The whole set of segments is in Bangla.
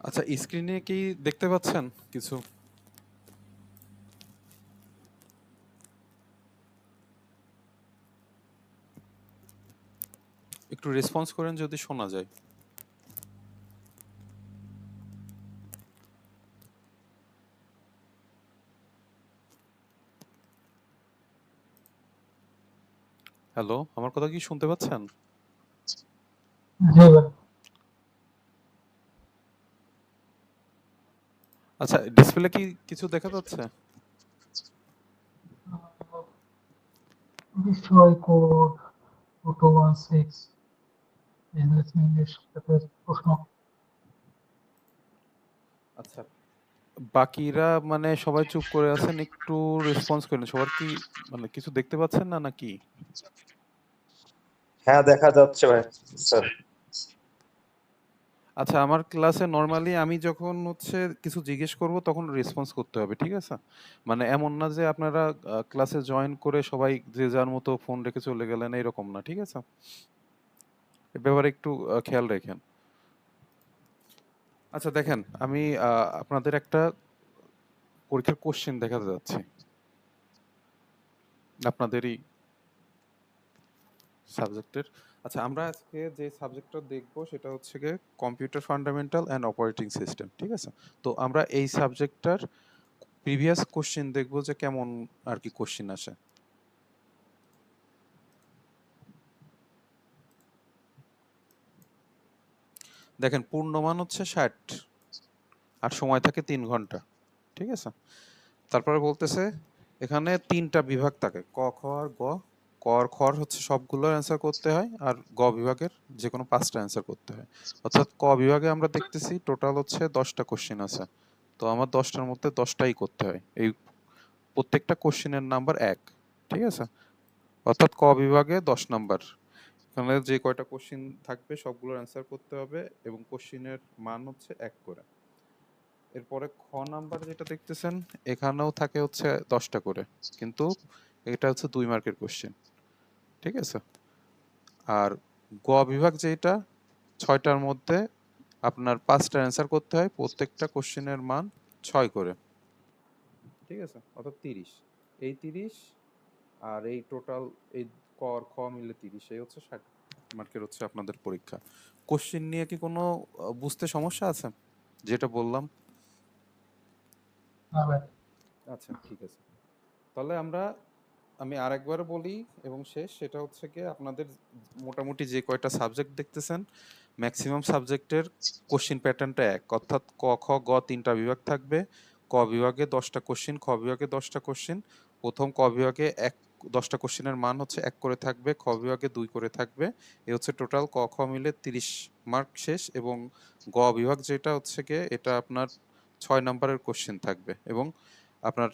আচ্ছা, স্ক্রিনে কি দেখতে পাচ্ছেন কিছু? একটু রেসপন্স করেন যদি শোনা যায়। হ্যালো, আমার কথা কি শুনতে পাচ্ছেন? জি ভাই। আচ্ছা, ডিসপ্লে কি কিছু দেখা যাচ্ছে? বিষয় কোড 2216 বিজনেস ইংলিশ পেপার প্রশ্ন। আচ্ছা, বাকিরা মানে সবাই চুপ করে আছেন, একটু রেসপন্স করেন। সবার কি মানে কিছু দেখতে পাচ্ছেন না নাকি? হ্যাঁ, দেখা যাচ্ছে ভাই স্যার। আচ্ছা, আমার ক্লাসে নরমালি আমি যখন কিছু জিজ্ঞেস করব তখন রেসপন্স করতে হবে, ঠিক আছে? মানে এমন না যে আপনারা ক্লাসে জয়েন করে সবাই যে যার মতো ফোন রেখে চলে গেলেন, এরকম না, ঠিক আছে? এ ব্যাপারে একটু খেয়াল রাখেন। আচ্ছা দেখেন, আমি আপনাদের একটা পরীক্ষার কোশ্চেন দেখাতে যাচ্ছি আপনাদেরই সাবজেক্টের। আচ্ছা, আমরা আজকে যে সাবজেক্টটা দেখব সেটা হচ্ছে গিয়ে computer fundamental and operating system, ঠিক আছে? তো আমরা এই সাবজেক্টটার প্রিভিয়াস কোশ্চেন দেখব যে কেমন আর কি কোশ্চেন আসে। দেখেন, পূর্ণমান হচ্ছে 60 আর সময় থাকে 3 ঘন্টা, ঠিক আছে? তারপরে বলতেছে এখানে 3টা বিভাগ থাকে, ক, খ আর গ। ক আর খ হচ্ছে সবগুলোর অ্যান্সার করতে হয়, আর গ বিভাগের যে কোনো 5টা অ্যান্সার করতে হয়। অর্থাৎ ক বিভাগে আমরা দেখতেছি টোটাল হচ্ছে 10টা কোশ্চেন আছে। তো আমার 10টার মধ্যে 10টাই করতে হয়। এই প্রত্যেকটা কোশ্চেনের নাম্বার 1, ঠিক আছে? অর্থাৎ ক বিভাগে 10 নাম্বার। এখানে যে কয়টা কোশ্চেন থাকবে সবগুলোর অ্যান্সার করতে হবে এবং কোশ্চেনের মান হচ্ছে 1 করে। এরপরে খ নাম্বার যেটা দেখতেছেন, এখানেও থাকে হচ্ছে 10টা করে, কিন্তু এটা হচ্ছে 2 মার্কের কোশ্চেন, ঠিক আছে? আর গ বিভাগ যেটা, 6টার মধ্যে আপনার 5টা অ্যান্সার করতে হয়, প্রত্যেকটা কোশ্চেনের মান 6 করে, ঠিক আছে? অর্থাৎ 30। এই 30 আর এই টোটাল, এই ক আর খ মিলে 30, এই হচ্ছে 60 মার্কের হচ্ছে আপনাদের পরীক্ষা। কোশ্চেন নিয়ে কি কোনো বুঝতে সমস্যা আছে যেটা বললাম? না ভাই। আচ্ছা, ঠিক আছে। তাহলে আমি আরেকবার বলি এবং শেষ, সেটা হচ্ছে কি আপনাদের মোটামুটি যে কয়টা সাবজেক্ট দেখতেছেন, ম্যাক্সিমাম সাবজেক্টের কোশ্চিন প্যাটার্নটা এক, অর্থাৎ ক, খ, গ 3টা বিভাগ থাকবে। ক বিভাগে 10টা কোশ্চিন, খ বিভাগে 10টা কোশ্চিন। প্রথম ক বিভাগে 10টা কোশ্চিনের মান হচ্ছে 1 করে থাকবে, খ বিভাগে 2 করে থাকবে। এ হচ্ছে টোটাল ক, খ মিলে 30 মার্ক শেষ। এবং গ বিভাগ যেটা হচ্ছে গিয়ে, এটা আপনার 6 নাম্বারের কোশ্চিন থাকবে এবং আপনার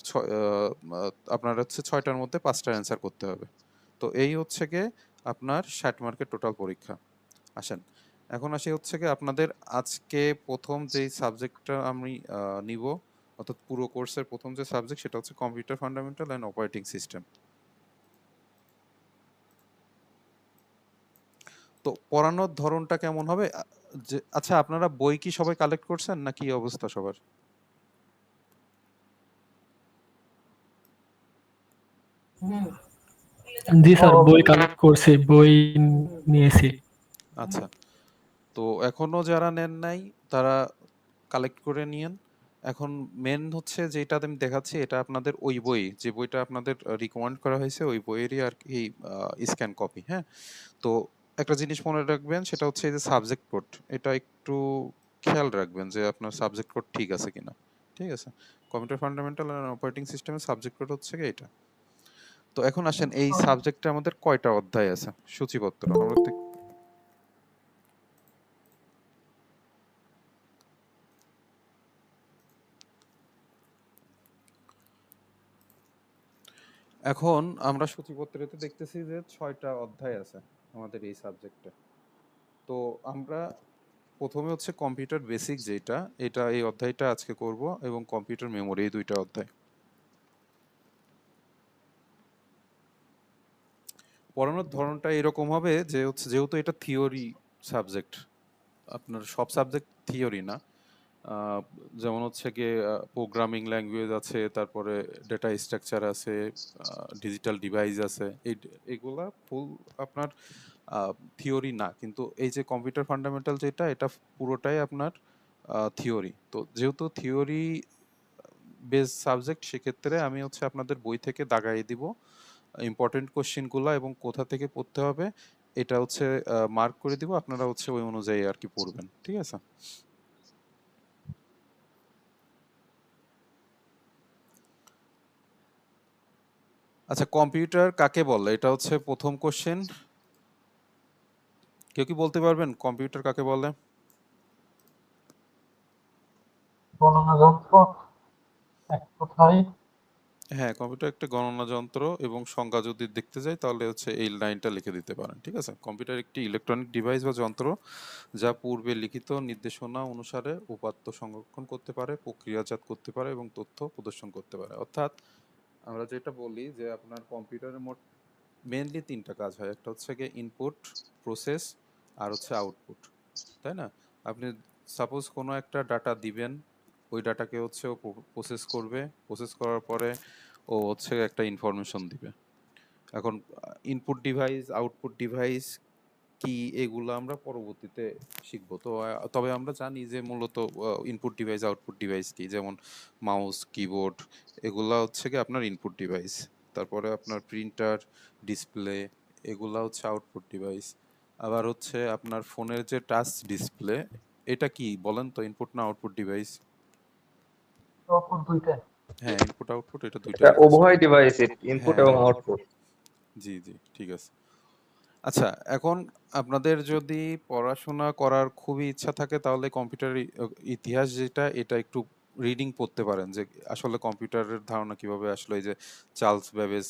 আপনার হচ্ছে 6টার মধ্যে 5টা অ্যান্সার করতে হবে। তো এই হচ্ছে গিয়ে আপনার 60 মার্কের টোটাল পরীক্ষা। আসেন, এখন আসি হচ্ছে গিয়ে আপনাদের আজকে প্রথম যেই সাবজেক্টটা আমি নিব, অর্থাৎ পুরো কোর্সের প্রথম যে সাবজেক্ট সেটা হচ্ছে computer fundamental and operating system. তো পড়ানোর ধরনটা কেমন হবে? আচ্ছা, আপনারা বই কি সবাই কালেক্ট করছেন নাকি অবস্থা সবার? জি স্যার, বই কালেক্ট করছি, বই নিয়েছি। আচ্ছা, তো এখনো যারা নেন নাই তারা কালেক্ট করে নিয়েন। এখন মেন হচ্ছে যেটা আমি দেখাচ্ছি, এটা আপনাদের ওই বই, যে বইটা আপনাদের রিকমেন্ড করা হয়েছে ওই বইয়েরই আর কি স্ক্যান কপি, হ্যাঁ? তো একটা জিনিস মনে রাখবেন, সেটা হচ্ছে এই যে সাবজেক্ট কোড, এটা একটু খেয়াল রাখবেন যে আপনার সাবজেক্ট কোড ঠিক আছে কিনা, ঠিক আছে? কম্পিউটার ফান্ডামেন্টাল আর অপারেটিং সিস্টেমের সাবজেক্ট কোড হচ্ছে কি এটা। তো এখন আসেন, এই সাবজেক্টে আমাদের কয়টা অধ্যায় আছে সূচিপত্র আমরা এখন আমরা সূচিপত্রেতে দেখতেছি যে 6টা অধ্যায় আছে আমাদের এই সাবজেক্টে। তো আমরা প্রথমে হচ্ছে কম্পিউটার বেসিক যেটা, এটা এই অধ্যায়টা আজকে করব, এবং কম্পিউটার মেমোরি, এই 2টা অধ্যায়। পড়ানোর ধরনটা এরকম হবে যে হচ্ছে, যেহেতু এটা থিওরি সাবজেক্ট, আপনার সব সাবজেক্ট থিওরি না, আহ, যেমন হচ্ছে গিয়ে প্রোগ্রামিং ল্যাঙ্গুয়েজ আছে, তারপরে ডেটা স্ট্রাকচার আছে, ডিজিটাল ডিভাইস আছে, এগুলা ফুল আপনার থিওরি না, কিন্তু এই যে কম্পিউটার ফান্ডামেন্টাল যেটা, এটা পুরোটাই আপনার থিওরি। তো যেহেতু থিওরি বেস সাবজেক্ট, সেক্ষেত্রে আমি হচ্ছে আপনাদের বই থেকে দাগাই দিব ইম্পর্টেন্ট কোশ্চেনগুলো এবং কোথা থেকে পড়তে হবে এটা হচ্ছে মার্ক করে দিব, আপনারা হচ্ছে ওই অনুযায়ী আর কি পড়বেন, ঠিক আছে? আচ্ছা, কম্পিউটার কাকে বলে, এটা হচ্ছে প্রথম কোশ্চেন। কেউ কি বলতে পারবেন কম্পিউটার কাকে বলে? গণনা যন্ত্র এক কথায়। হ্যাঁ, কম্পিউটার একটা গণনা যন্ত্র, এবং সংজ্ঞা যদি দেখতে যাই তাহলে হচ্ছে এই লাইনটা লিখে দিতে পারেন, ঠিক আছে? কম্পিউটার একটি ইলেকট্রনিক ডিভাইস বা যন্ত্র যা পূর্বে লিখিত নির্দেশনা অনুসারে উপাত্ত সংরক্ষণ করতে পারে, প্রক্রিয়াজাত করতে পারে এবং তথ্য প্রদর্শন করতে পারে। অর্থাৎ আমরা যেটা বলি যে আপনার কম্পিউটারের মোট মেনলি তিনটা কাজ হয়, একটা হচ্ছে গিয়ে ইনপুট, প্রসেস, আর হচ্ছে আউটপুট, তাই না? আপনি সাপোজ কোনো একটা ডাটা দিবেন, ওই ডাটাকে হচ্ছে ও প্রসেস করবে, প্রসেস করার পরে ও হচ্ছে একটা ইনফরমেশন দিবে। এখন ইনপুট ডিভাইস, আউটপুট ডিভাইস কি, এগুলো আমরা পরবর্তীতে শিখবো। তো তবে আমরা জানি যে মূলত ইনপুট ডিভাইস, আউটপুট ডিভাইস কি, যেমন মাউস, কিবোর্ড, এগুলা হচ্ছে কি আপনার ইনপুট ডিভাইস। তারপরে আপনার প্রিন্টার, ডিসপ্লে, এগুলা হচ্ছে আউটপুট ডিভাইস। আবার হচ্ছে আপনার ফোনের যে টাচ ডিসপ্লে, এটা কি বলেন তো, ইনপুট না আউটপুট ডিভাইস? তখন দুইটাই। হ্যাঁ, ইনপুট আউটপুট এটা এটা দুইটাই কাজ করে। উভয় ডিভাইস, ইনপুট হ্যাঁ, এবং আউটপুট। জি জি, ঠিক আছে। আচ্ছা, এখন আপনাদের যদি পড়াশোনা করার খুবই ইচ্ছা থাকে তাহলে কম্পিউটার ইতিহাস যেটা, এটা একটু রিডিং পড়তে পারেন, যে আসলে কম্পিউটারের ধারণা কিভাবে আসলো, এই যে চার্লস বেবেজ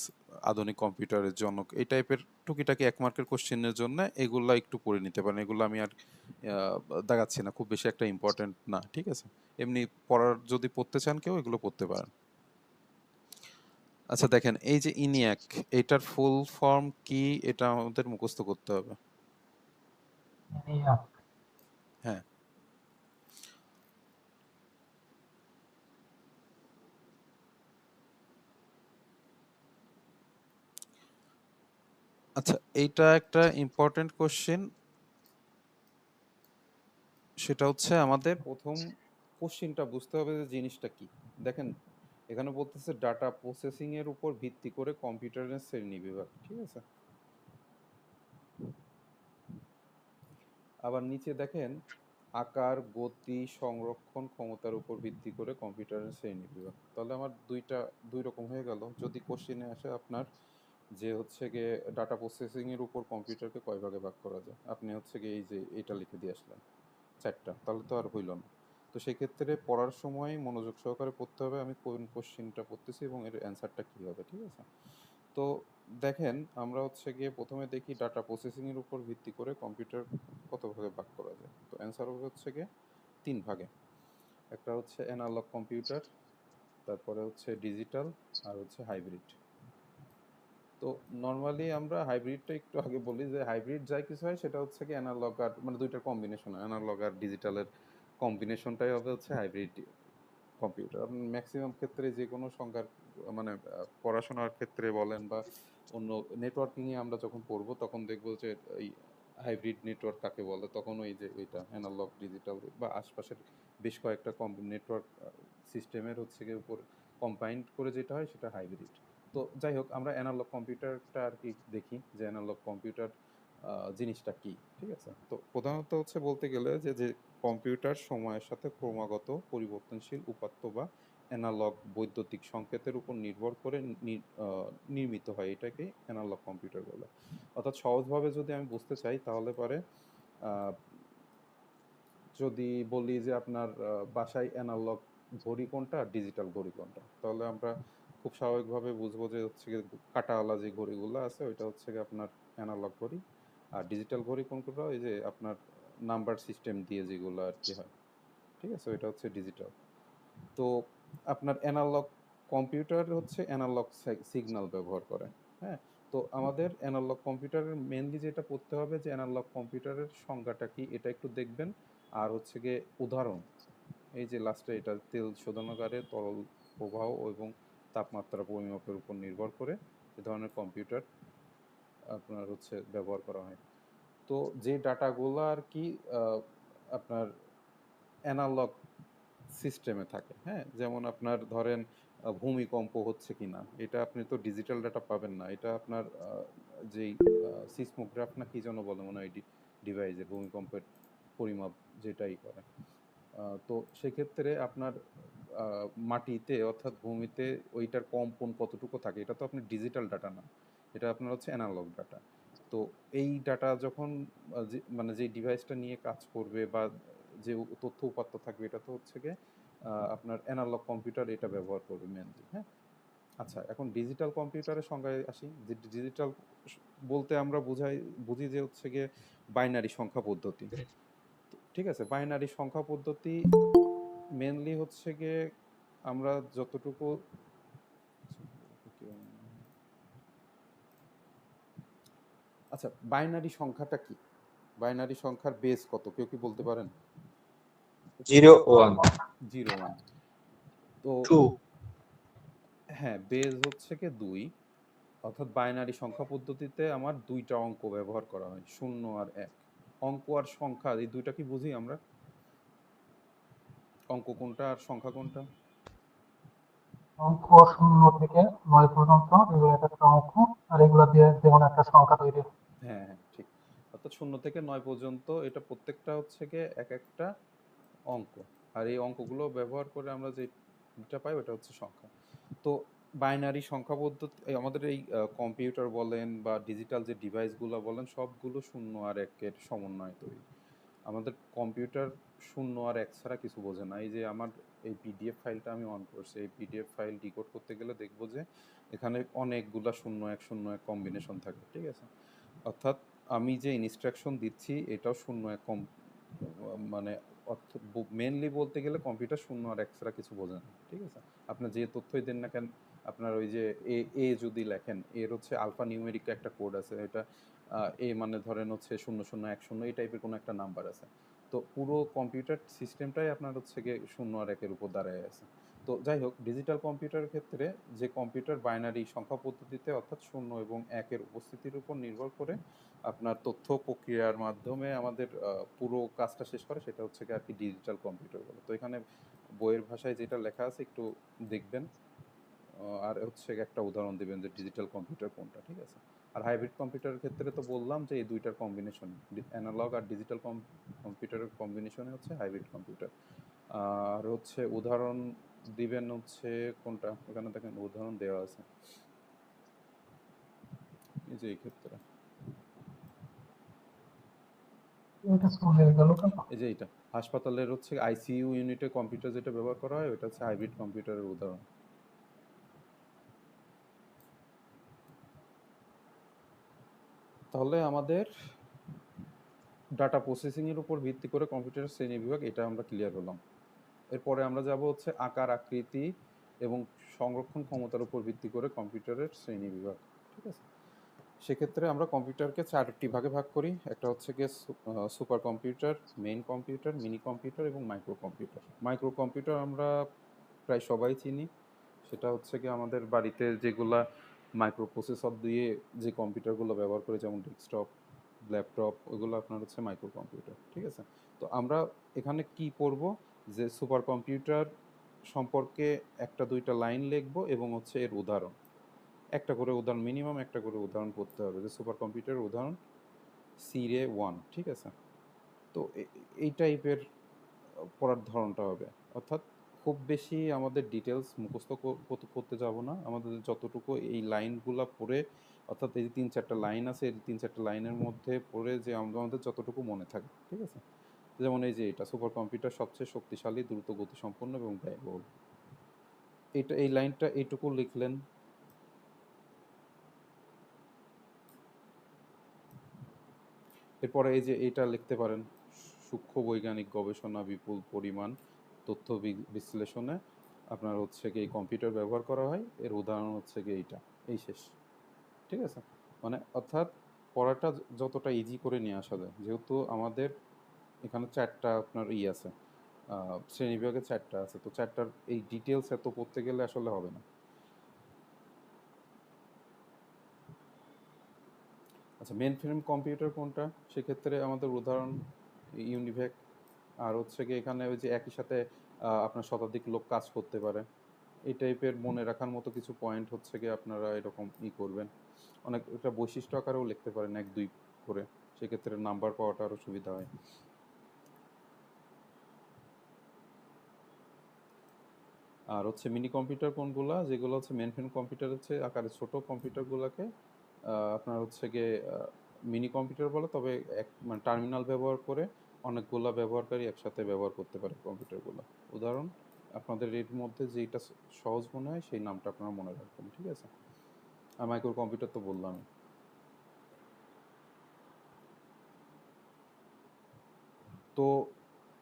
আধুনিক কম্পিউটারের জনক, এই টাইপের টুকিটাকি এক মার্কের কোশ্চেনের জন্য এগুলা একটু পড়ে নিতে পারেন। এগুলো আমি আর দেখাচ্ছি না, খুব বেশি একটা ইম্পর্টেন্ট না, ঠিক আছে? এমনি পড়ার যদি পড়তে চান কেউ, এগুলো পড়তে পারেন। আচ্ছা দেখেন, এই যে ইনিয়াক, এটার ফুল ফর্ম কি, এটা আমাদের মুখস্থ করতে হবে। ENIAC, হ্যাঁ, আচ্ছা, এইটা একটা ইম্পর্টেন্ট কোশ্চেন। সেটা হচ্ছে আমাদের প্রথম কোশ্চেনটা বুঝতে হবে যে জিনিসটা কি। দেখেন, এখানে বলতেছে ডাটা প্রসেসিং এর উপর ভিত্তি করে কম্পিউটারের শ্রেণী বিভাগ, ঠিক আছে? আবার নিচে দেখেন, আকার, গতি, সংরক্ষণ ক্ষমতার উপর ভিত্তি করে কম্পিউটারের শ্রেণী বিভাগ। তাহলে আমার দুই রকম হয়ে গেল। যদি কোশ্চেনে আসে আপনার যে হচ্ছে গিয়ে ডাটা প্রসেসিং এর উপর কম্পিউটারকে কয় ভাগে ভাগ করা যায়, আপনি হচ্ছে গিয়ে এই যে এটা লিখে দিয়ে আসলেন চারটা, তাহলে তো আর হইল না। তো সেক্ষেত্রে পড়ার সময় মনোযোগ সহকারে পড়তে হবে আমি কোন কোশ্চেনটা পড়তেছি এবং এর অ্যান্সারটা কী হবে, ঠিক আছে? তো দেখেন, আমরা হচ্ছে গিয়ে প্রথমে দেখি ডাটা প্রসেসিং এর উপর ভিত্তি করে কম্পিউটার কত ভাগে ভাগ করা যায়। তো অ্যান্সার হবে হচ্ছে গিয়ে তিন ভাগে। একটা হচ্ছে অ্যানালগ কম্পিউটার, তারপরে হচ্ছে ডিজিটাল, আর হচ্ছে হাইব্রিড। তো নর্মালি আমরা হাইব্রিডটা একটু আগে বলি, যে হাইব্রিড যাই কিছু হয় সেটা হচ্ছে কি অ্যানালগ আর মানে দুইটার কম্বিনেশন, অ্যানালগ আর ডিজিটালের কম্বিনেশনটাই হবে হচ্ছে হাইব্রিড কম্পিউটার। আপনি ম্যাক্সিমাম ক্ষেত্রে যে কোনো সংখ্যার মানে পড়াশোনার ক্ষেত্রে বলেন বা অন্য নেটওয়ার্কিংয়ে আমরা যখন পড়বো তখন দেখবো যে এই হাইব্রিড নেটওয়ার্ক কাকে বলে, তখন ওই যে এটা অ্যানালগ ডিজিটাল বা আশপাশের বেশ কয়েকটা নেটওয়ার্ক সিস্টেমের হচ্ছে গিয়ে উপর কম্বাইন্ড করে যেটা হয় সেটা হাইব্রিড। তো যাই হোক, আমরা অ্যানালগ কম্পিউটারটা আর কি দেখি, যে অ্যানালগ কম্পিউটার জিনিসটা কি, ঠিক আছে? তো প্রধানত হচ্ছে বলতে গেলে যে যে কম্পিউটার সময়ের সাথে ক্রমাগত পরিবর্তনশীল উপাত্ত বা অ্যানালগ বৈদ্যুতিক সংকেতের উপর নির্ভর করে নির্মিত হয়, এটাকে অ্যানালগ কম্পিউটার বলে। অর্থাৎ সহজভাবে যদি আমি বুঝতে চাই তাহলে পরে আহ, যদি বলি যে আপনার বাসায় অ্যানালগ ঘড়ি কোনটা আর ডিজিটাল ঘড়ি কোনটা, তাহলে আমরা খুব স্বাভাবিকভাবে বুঝবো যে হচ্ছে গিয়ে কাঁটাওয়ালা যে ঘড়িগুলো আছে ওইটা হচ্ছে গিয়ে আপনার অ্যানালগ ঘড়ি, আর ডিজিটাল ঘড়ি কোনগুলো, ওই যে আপনার নাম্বার সিস্টেম দিয়ে যেগুলো আর কি হয়, ঠিক আছে? ওইটা হচ্ছে ডিজিটাল। তো আপনার অ্যানালগ কম্পিউটার হচ্ছে অ্যানালগ সিগন্যাল ব্যবহার করে। হ্যাঁ, তো আমাদের অ্যানালগ কম্পিউটারের মেনলি যেটা পড়তে হবে যে অ্যানালগ কম্পিউটারের সংজ্ঞাটা কি, এটা একটু দেখবেন। আর হচ্ছে গিয়ে উদাহরণ, এই যে লাস্টে এটা তেল শোধনাগারে তরল প্রবাহ এবং তাপমাত্রা পরিমাপের উপর নির্ভর করে এ ধরনের কম্পিউটার আপনার হচ্ছে ব্যবহার করা হয়। তো যে ডাটাগুলো আর কি আপনার অ্যানালগ সিস্টেমে থাকে, হ্যাঁ, যেমন আপনার ধরেন ভূমিকম্প হচ্ছে কিনা, এটা আপনি তো ডিজিটাল ডাটা পাবেন না, এটা আপনার যেই সিসমোগ্রাফ না কি যেন বলে মনে হয় ডিভাইসের ভূমিকম্পের পরিমাপ যেটাই করে। তো সেক্ষেত্রে আপনার মাটিতে অর্থাৎ ভূমিতে ওইটার কম্পন কতটুকু থাকে এটা তো আপনি ডিজিটাল ডাটা না, এটা আপনার হচ্ছে অ্যানালগ ডাটা। তো এই ডাটা যখন মানে যে ডিভাইসটা নিয়ে কাজ করবে বা যে তথ্য উপাত্ত থাকবে এটা তো হচ্ছে গিয়ে আপনার অ্যানালগ কম্পিউটার এটা ব্যবহার করবে মেনলি, হ্যাঁ। আচ্ছা, এখন ডিজিটাল কম্পিউটারের সংজ্ঞায় আসি। যে ডিজিটাল বলতে আমরা বুঝি যে হচ্ছে গিয়ে বাইনারি সংখ্যা পদ্ধতি। ঠিক আছে, বাইনারি সংখ্যা পদ্ধতি মেনলি হচ্ছে গিয়ে আমরা যতটুকু আচ্ছা, বাইনারি সংখ্যাটা কি, বাইনারি সংখ্যার বেস কত কেউ কি বলতে পারেন? 0 1 0 1। তো 2 হ্যাঁ, বেস হচ্ছে কি 2, অর্থাৎ বাইনারি সংখ্যা পদ্ধতিতে আমার দুইটা অঙ্ক ব্যবহার করা হয়, 0 আর 1। অঙ্ক আর সংখ্যা এই দুইটা কি বুঝি আমরা? অঙ্ক কোনটা আর সংখ্যা কোনটা? অঙ্ক 0 থেকে 9 পর্যন্ত এগুলো এক একটা অঙ্ক, আর এগুলো দিয়ে যেমন একটা সংখ্যা তৈরি হয়। হ্যাঁ হ্যাঁ ঠিক, অর্থাৎ 0 থেকে 9 পর্যন্ত এটা প্রত্যেকটা হচ্ছে গিয়ে এক একটা অঙ্ক, আর এই অঙ্কগুলো ব্যবহার করে আমরা যেটা পাই ওটা হচ্ছে সংখ্যা। তো বাইনারি সংখ্যা পদ্ধতি আমাদের এই কম্পিউটার বলেন বা ডিজিটাল যে ডিভাইসগুলো বলেন সবগুলো 0 আর 1-এর সমন্বয়ে তৈরি। আমাদের কম্পিউটার 0 আর 1 ছাড়া কিছু বোঝে না। এই যে আমার এই পিডিএফ ফাইলটা আমি অন করছি, এই পিডিএফ ফাইল ডিকোড করতে গেলে দেখবো যে এখানে অনেকগুলা 0 1 কম্বিনেশন থাকে, ঠিক আছে। অর্থাৎ আমি যে ইনস্ট্রাকশন দিচ্ছি এটাও 0 1 মানে অর্থ মেনলি বলতে গেলে কম্পিউটার 0 আর 1 ছাড়া কিছু বোঝে না, ঠিক আছে। আপনার যে তথ্যই দেন না কেন, আপনার ওই যে এ যদি লেখেন, এর হচ্ছে আলফা নিউমেরিক একটা কোড আছে, এটা এ মানে ধরেন হচ্ছে 0 0 1 0 এই টাইপের কোনো একটা নাম্বার আছে। তো পুরো কম্পিউটার সিস্টেমটাই আপনার হচ্ছে গিয়ে 0 আর 1-এর উপর দাঁড়ায় আছে। তো যাই হোক, ডিজিটাল কম্পিউটারের ক্ষেত্রে যে কম্পিউটার বাইনারি সংখ্যা পদ্ধতিতে অর্থাৎ 0 এবং 1-এর উপস্থিতির উপর নির্ভর করে আপনার তথ্য প্রক্রিয়ার মাধ্যমে আমাদের পুরো কাজটা শেষ করে, সেটা হচ্ছে কি আর কি ডিজিটাল কম্পিউটার বলে। তো এখানে বইয়ের ভাষায় যেটা লেখা আছে একটু দেখবেন, আর হচ্ছে একটা উদাহরণ দিবেন যে ডিজিটাল কম্পিউটার কোনটা, ঠিক আছে। আর হাইব্রিড কম্পিউটারের ক্ষেত্রে তো বললাম যে এই দুইটার কম্বিনেশন, অ্যানালগ আর ডিজিটাল কম্পিউটারের কম্বিনেশনে হচ্ছে হাইব্রিড কম্পিউটার। আর হচ্ছে উদাহরণ দিবেন হচ্ছে কোনটা, এখানে দেখেন উদাহরণ দেওয়া আছে এই যে এই ক্ষেত্রে, এটা চলে গেল কেন? এই যে এইটা হাসপাতালের হচ্ছে আইসিইউ ইউনিটে কম্পিউটার যেটা ব্যবহার করা হয় ওটা হচ্ছে হাইব্রিড কম্পিউটারের উদাহরণ। তাহলে আমাদের ডাটা প্রসেসিংয়ের উপর ভিত্তি করে কম্পিউটারের শ্রেণীবিভাগ এটা আমরা ক্লিয়ার হলাম। এরপরে আমরা যাব হচ্ছে আকার আকৃতি এবং সংরক্ষণ ক্ষমতার উপর ভিত্তি করে কম্পিউটারের শ্রেণীবিভাগ, ঠিক আছে। সেক্ষেত্রে আমরা কম্পিউটারকে 4টি ভাগে ভাগ করি। একটা হচ্ছে গিয়ে super computer, main computer, mini computer এবং মাইক্রো কম্পিউটার। মাইক্রো কম্পিউটার আমরা প্রায় সবাই চিনি, সেটা হচ্ছে গিয়ে আমাদের বাড়িতে যেগুলা মাইক্রো প্রসেসর দিয়ে যে কম্পিউটারগুলো ব্যবহার করে, যেমন ডেস্কটপ, ল্যাপটপ, ওইগুলো আপনার হচ্ছে মাইক্রো কম্পিউটার, ঠিক আছে। তো আমরা এখানে কি করব, যে সুপার কম্পিউটার সম্পর্কে একটা দুইটা লাইন লিখবো এবং হচ্ছে এর উদাহরণ, একটা করে উদাহরণ, মিনিমাম একটা করে উদাহরণ করতে হবে। যে সুপার কম্পিউটারের উদাহরণ সিরে 1, ঠিক আছে। তো এই টাইপের পড়ার ধরনটা হবে, অর্থাৎ খুব বেশি আমাদের ডিটেলস মুখস্থ করতে যাব না, আমাদের যতটুকু এই লাইনগুলো পড়ে, অর্থাৎ এই যে 3 4টা লাইন আছে, এই 3 4টা লাইনের মধ্যে পড়ে যে আমাদের যতটুকু মনে থাকে, ঠিক আছে। যেমন এই যে এটা সুপার কম্পিউটার সবচেয়ে শক্তিশালী, দ্রুত গতিসম্পন্ন এবং ব্যয়বহুল, এটা এই লাইনটা এইটুকু লিখলেন। এরপরে এই যে এটা লিখতে পারেন, সূক্ষ্ম বৈজ্ঞানিক গবেষণা, বিপুল পরিমাণ তথ্য বিশ্লেষণে আপনার হচ্ছে কি এই কম্পিউটার ব্যবহার করা হয়, এর উদাহরণ হচ্ছে কি এইটা, এই শেষ, ঠিক আছে। মানে অর্থাৎ পড়াটা যতটা ইজি করে নিয়ে আসা যায়, যেহেতু আমাদের এখানে 4টা আপনার আছে, শ্রেণীবিভাগে 4টা আছে, তো 4টার এই ডিটেলস এত পড়তে গেলে আসলে হবে না। আচ্ছা, মেন ফ্রেম কম্পিউটার কোনটা? সেক্ষেত্রে আমাদের উদাহরণ ইউনিভ্যাক। আর হচ্ছে কি এখানে ওই যে একই সাথে আপনার শতাধিক লোক কাজ করতে পারে, এই টাইপের মনে রাখার মতো কিছু পয়েন্ট হচ্ছে কি আপনারা এরকম করবেন। অনেক একটা বৈশিষ্ট্য আকারেও লিখতে পারেন 1 2 করে, সেক্ষেত্রে নাম্বার পাওয়াটা আরও সুবিধা হয়। আর হচ্ছে মিনি কম্পিউটার কোনগুলা? যেগুলো হচ্ছে মেন ফ্রেম কম্পিউটার হচ্ছে আকারে ছোট কম্পিউটারগুলোকে আপনার হচ্ছে গিয়ে মিনি কম্পিউটার বলে, তবে মানে টার্মিনাল ব্যবহার করে অনেকগুলা ব্যবহারকারী একসাথে ব্যবহার করতে পারে কম্পিউটারগুলো। উদাহরণ আপনাদের এর মধ্যে যেটা সহজ মনে হয় সেই নামটা আপনারা মনে রাখবেন, ঠিক আছে? আর মাইক্রো কম্পিউটার তো বললামই। তো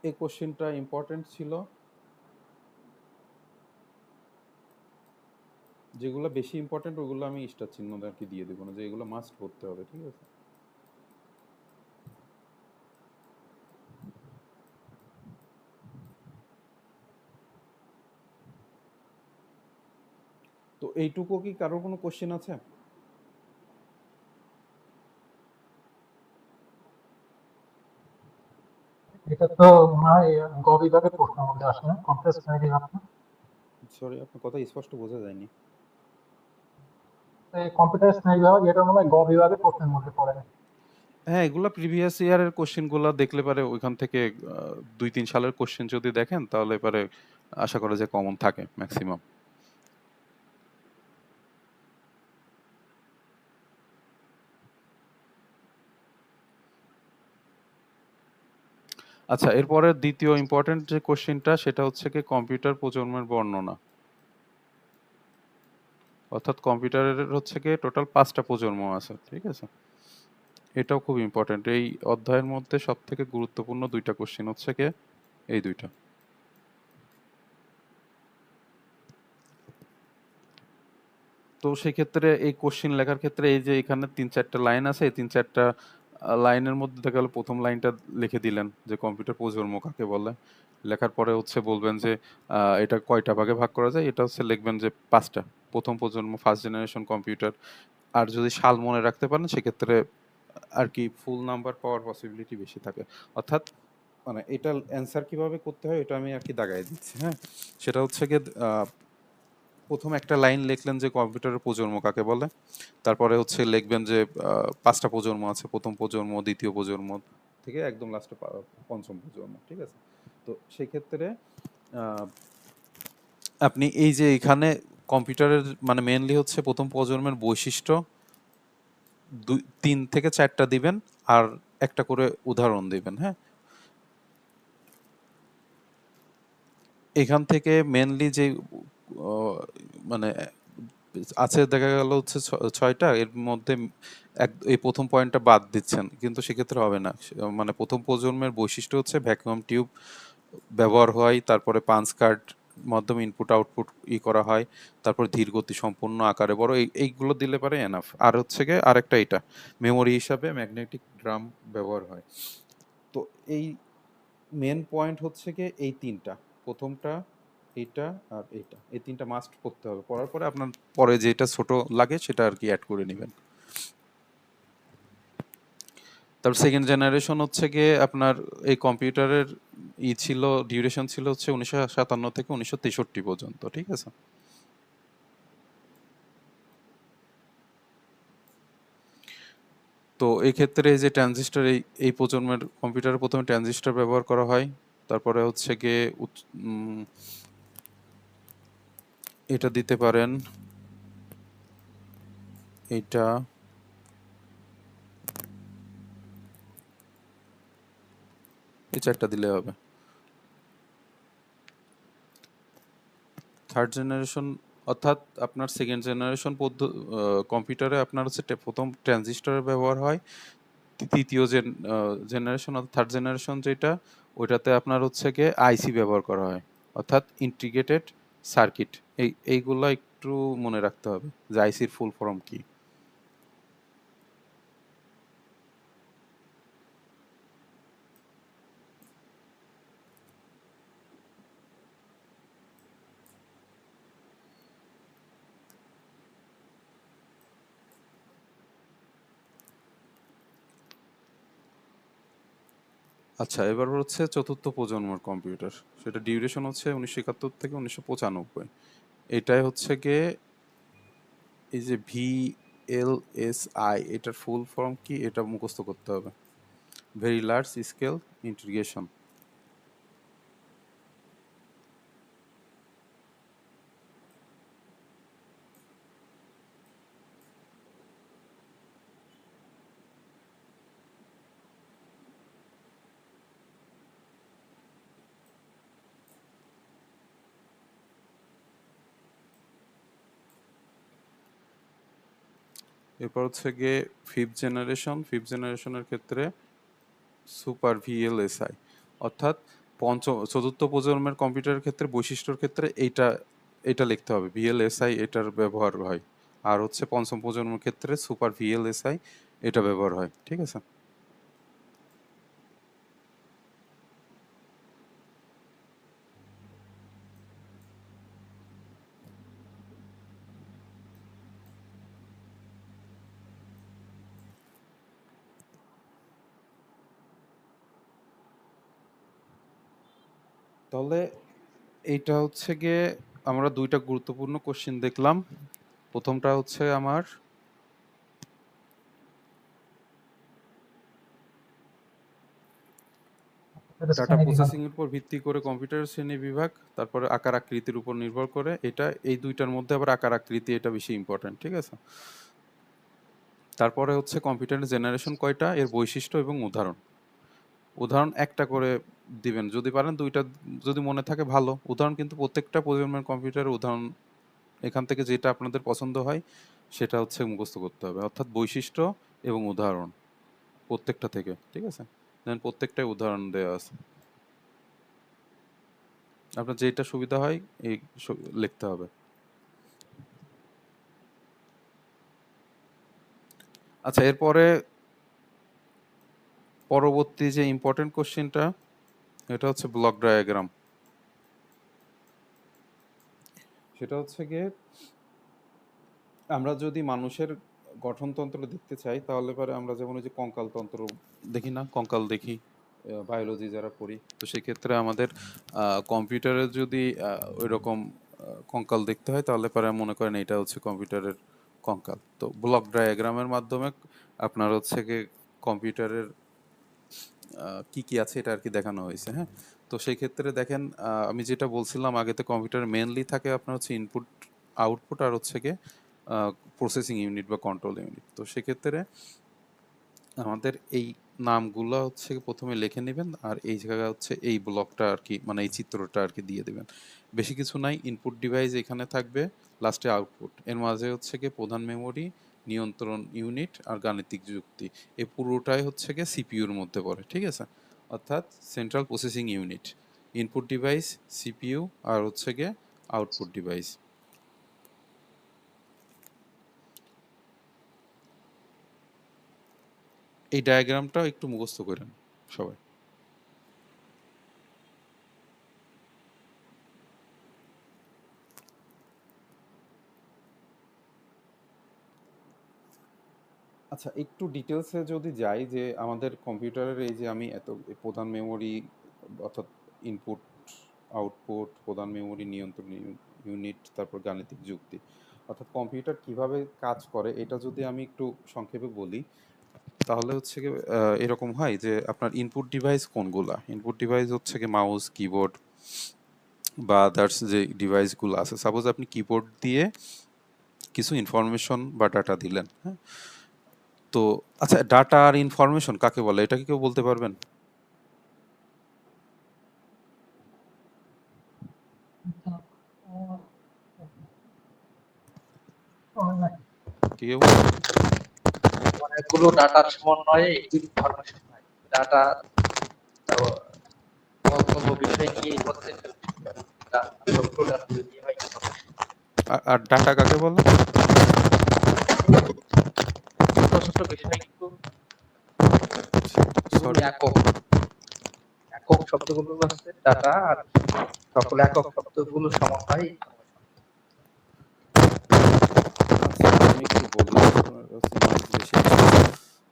এই কোশ্চেনটা ইম্পর্টেন্ট ছিল। যেগুলো বেশি ইম্পর্টেন্ট ওগুলো আমি স্টার চিহ্ন আর কি দিয়ে দেবো না, যে এগুলো মাস্ট করতে হবে, ঠিক আছে? তো এইটুকু কি কারোর কোনো কোশ্চেন আছে? এটা তো মনে হয় গ বিভাগের প্রশ্নের মধ্যে আসে না, কমপ্লেক্স মেমরি ভাবনা। সরি, আপনার কথা স্পষ্ট বোঝা যায়নি। এই কম্পিউটার স্নায়ু বিভাগ এটা মনে হয় গ বিভাগের প্রশ্নের মধ্যে পড়ে। হ্যাঁ, এগুলা প্রিভিয়াস ইয়ারের কোশ্চেনগুলো দেখলে পারে ওইখান থেকে 2 3 সালের কোশ্চেন যদি দেখেন তাহলে পারে আশা করা যায় কমন থাকে ম্যাক্সিমাম। আচ্ছা, এরপরে দ্বিতীয় ইম্পর্টেন্ট যে কোশ্চেনটা সেটা হচ্ছে কি কম্পিউটার প্রজন্মের বর্ণনা। অর্থাৎ কম্পিউটারের হচ্ছে কি টোটাল 5টা প্রজন্ম আছে, ঠিক আছে? এটাও খুব ইম্পর্টেন্ট। এই অধ্যায়ের মধ্যে সবথেকে গুরুত্বপূর্ণ 2টা কোশ্চেন হচ্ছে কি এই 2টা। তো সেক্ষেত্রে এই কোশ্চেন লেখার ক্ষেত্রে এই যে এখানে 3 4টা লাইন আছে, এই 3 4টা লাইনের মধ্যে দেখা গেল প্রথম লাইনটা লিখে দিলেন যে কম্পিউটার প্রজন্ম কাকে বলে। লেখার পরে হচ্ছে বলবেন যে এটা কয়টা ভাগে ভাগ করা যায়, এটা হচ্ছে লিখবেন যে 5টা। প্রথম প্রজন্ম, ফার্স্ট জেনারেশন কম্পিউটার। আর যদি সাল মনে রাখতে পারেন সেক্ষেত্রে আর কি ফুল নাম্বার পাওয়ার পসিবিলিটি বেশি থাকে। অর্থাৎ মানে এটা অ্যান্সার কিভাবে করতে হয় এটা আমি আর কি দাগাই দিচ্ছি, হ্যাঁ? সেটা হচ্ছে গিয়ে প্রথম একটা লাইন লিখলেন যে কম্পিউটারের প্রজন্ম কাকে বলে। তারপরে হচ্ছে লিখবেন যে 5টা প্রজন্ম আছে, প্রথম প্রজন্ম, দ্বিতীয় প্রজন্ম থেকে একদম লাস্টে পঞ্চম প্রজন্ম, ঠিক আছে? তো সেক্ষেত্রে আহ, আপনি এই যে এখানে কম্পিউটারের মানে মেনলি হচ্ছে প্রথম প্রজন্মের বৈশিষ্ট্য 3 থেকে 4টা দিবেন আর একটা করে উদাহরণ দিবেন, হ্যাঁ? এখান থেকে মেনলি যে মানে আছে দেখা গেল হচ্ছে 6টা, এর মধ্যে এই প্রথম পয়েন্টটা বাদ দিচ্ছেন, কিন্তু সেক্ষেত্রে হবে না। মানে প্রথম প্রজন্মের বৈশিষ্ট্য হচ্ছে ভ্যাকুয়াম টিউব ব্যবহার হয়, তারপরে পাঞ্চ কার্ড মাধ্যমে ইনপুট আউটপুট করা হয়, তারপর ধীর গতি সম্পূর্ণ আকারে বড়, এইগুলো দিলে পারে এনাফ। আর হচ্ছে গিয়ে আরেকটা এটা মেমোরি হিসাবে ম্যাগনেটিক ড্রাম ব্যবহার হয়। তো এই মেন পয়েন্ট হচ্ছে গিয়ে এই 3টা, প্রথমটা এইটা আর এইটা, এই 3টা মাস্ট পড়তে হবে। পড়ার পরে আপনার পরে যেটা ছোট লাগে সেটা আর কি অ্যাড করে নেবেন। তারপর সেকেন্ড জেনারেশন হচ্ছে গিয়ে আপনার এই কম্পিউটারের ছিল, ডিউরেশন ছিল হচ্ছে 1957 থেকে 1963 পর্যন্ত, ঠিক আছে? তো এই ক্ষেত্রে এই যে ট্রানজিস্টর, এই প্রজন্মের কম্পিউটারে প্রথমে ট্রানজিস্টর ব্যবহার করা হয়। তারপরে হচ্ছে গিয়ে এটা দিতে পারেন, এইটা, এই 4টা দিলে হবে। থার্ড জেনারেশন অর্থাৎ আপনার সেকেন্ড জেনারেশন কম্পিউটারে আপনার হচ্ছে প্রথম ট্রানজিস্টরের ব্যবহার হয়। তৃতীয় জেনারেশন অর্থাৎ থার্ড জেনারেশন যেটা, ওইটাতে আপনার হচ্ছে গিয়ে আইসি ব্যবহার করা হয়, অর্থাৎ ইন্টিগ্রেটেড সার্কিট। এইগুলা একটু মনে রাখতে হবে যে আইসির ফুল ফর্ম কি। আচ্ছা, এবার হচ্ছে চতুর্থ প্রজন্মের কম্পিউটার। সেটা ডিউরেশন হচ্ছে 1971 থেকে 1995। এটাই হচ্ছে গিয়ে এই যে VLSI, এটার ফুল ফর্ম কি এটা মুখস্থ করতে হবে। Very large scale integration. এরপর হচ্ছে গিয়ে ফিফথ জেনারেশনের ক্ষেত্রে সুপার VLSI, অর্থাৎ চতুর্থ প্রজন্মের কম্পিউটারের ক্ষেত্রে বৈশিষ্ট্যর ক্ষেত্রে এইটা লিখতে হবে, VLSI এটার ব্যবহার হয়। আর হচ্ছে পঞ্চম প্রজন্মের ক্ষেত্রে সুপার VLSI এটা ব্যবহার হয়, ঠিক আছে। তাহলে এইটা হচ্ছে গিয়ে আমরা দুইটা গুরুত্বপূর্ণ কোশ্চেন দেখলাম। প্রথমটা হচ্ছে আমার ডাটা শ্রেণী বিভাগ। প্রসেসিং এর উপর ভিত্তি করে কম্পিউটারের শ্রেণী বিভাগ, তারপরে আকার আকৃতির উপর নির্ভর করে এটা, এই দুইটার মধ্যে আবার আকার আকৃতি এটা বেশি ইম্পর্টেন্ট, ঠিক আছে। তারপরে হচ্ছে কম্পিউটারের জেনারেশন কয়টা, এর বৈশিষ্ট্য এবং উদাহরণ। উদাহরণ একটা করে দিবেন যদি পারেন, দুইটা যদি মনে থাকে ভালো। উদাহরণ কিন্তু প্রত্যেকটা প্রজন্মের কম্পিউটারের উদাহরণ এখান থেকে যেটা আপনাদের পছন্দ হয় সেটা হচ্ছে মুখস্থ করতে হবে, অর্থাৎ বৈশিষ্ট্য এবং উদাহরণ প্রত্যেকটা থেকে, ঠিক আছে। দেন প্রত্যেকটাই উদাহরণ দেওয়া আছে, আপনার যেটা সুবিধা হয় এই লিখতে হবে। আচ্ছা, এরপরে পরবর্তী যে ইম্পর্টেন্ট কোশ্চেনটা এটা হচ্ছে ব্লক ডায়াগ্রাম। সেটা হচ্ছে গিয়ে আমরা যদি মানুষের গঠনতন্ত্র দেখতে চাই তাহলে পরে আমরা যেমন ওই যে কঙ্কাল তন্ত্র দেখি না, কঙ্কাল দেখি বায়োলজি যারা পড়ি, তো সেক্ষেত্রে আমাদের কম্পিউটারের যদি ওই রকম কঙ্কাল দেখতে হয় তাহলে পরে মনে করেন এটা হচ্ছে কম্পিউটারের কঙ্কাল। তো ব্লক ডায়াগ্রামের মাধ্যমে আপনার হচ্ছে গিয়ে কম্পিউটারের কি কি আছে এটা আর কি দেখানো হয়েছে, হ্যাঁ। তো সেই ক্ষেত্রে দেখেন আমি যেটা বলছিলাম আগেতে, কম্পিউটার মেনলি থাকে আপনার হচ্ছে ইনপুট আউটপুট আর হচ্ছে গিয়ে প্রসেসিং ইউনিট বা কন্ট্রোল ইউনিট। তো সেক্ষেত্রে আমাদের এই নামগুলো হচ্ছে প্রথমে লিখে নেবেন, আর এই জায়গায় হচ্ছে এই ব্লকটা আর কি, মানে এই চিত্রটা আর কি দিয়ে দেবেন। বেশি কিছু নাই, ইনপুট ডিভাইস এখানে থাকবে, লাস্টে আউটপুট, এর মাঝে হচ্ছে গিয়ে প্রধান মেমরি, নিয়ন্ত্রণ ইউনিট আর গাণিতিক যুক্তি। এই পুরোটাই হচ্ছে গিয়ে সিপিইউর মধ্যে পড়ে, ঠিক আছে। অর্থাৎ central processing unit, input device, CPU আর হচ্ছে গিয়ে আউটপুট ডিভাইস। এই ডায়াগ্রামটা একটু মুখস্থ করেন সবাই। আচ্ছা, একটু ডিটেলসে যদি যাই, যে আমাদের কম্পিউটারের এই যে আমি এত প্রধান মেমরি, অর্থাৎ ইনপুট আউটপুট, প্রধান মেমরি, নিয়ন্ত্রণ ইউনিট, তারপর গাণিতিক যুক্তি, অর্থাৎ কম্পিউটার কিভাবে কাজ করে এটা যদি আমি একটু সংক্ষেপে বলি তাহলে হচ্ছে কি এরকম হয় যে আপনার ইনপুট ডিভাইস কোনগুলা, ইনপুট ডিভাইস হচ্ছে কি মাউস, কিবোর্ড বা আদার্স যে ডিভাইসগুলো আছে। সাপোজ আপনি কিবোর্ড দিয়ে কিছু ইনফরমেশন বা ডাটা দিলেন, হ্যাঁ। তো আচ্ছা, ডাটা আর ইনফরমেশন কাকে বলে এটা কি কেউ বলতে পারবেন? কেউ? অনেকগুলো ডাটার সমন্বয়ে একটি ইনফরমেশন হয়। ডাটা কোনো বিষয় নিয়ে প্রত্যেকটা সবগুলো ডাটা দিয়ে হয় information। আর ডাটা কাকে বলে? ছোট ছোট বিষয় কিন্তু সরি, একক একক শব্দগুলো হচ্ছে ডাটা, আর সকল একক শব্দগুলো সমন্বয়ে আমি একটু বলি, আপনার কাছে noise বেশি আসছে।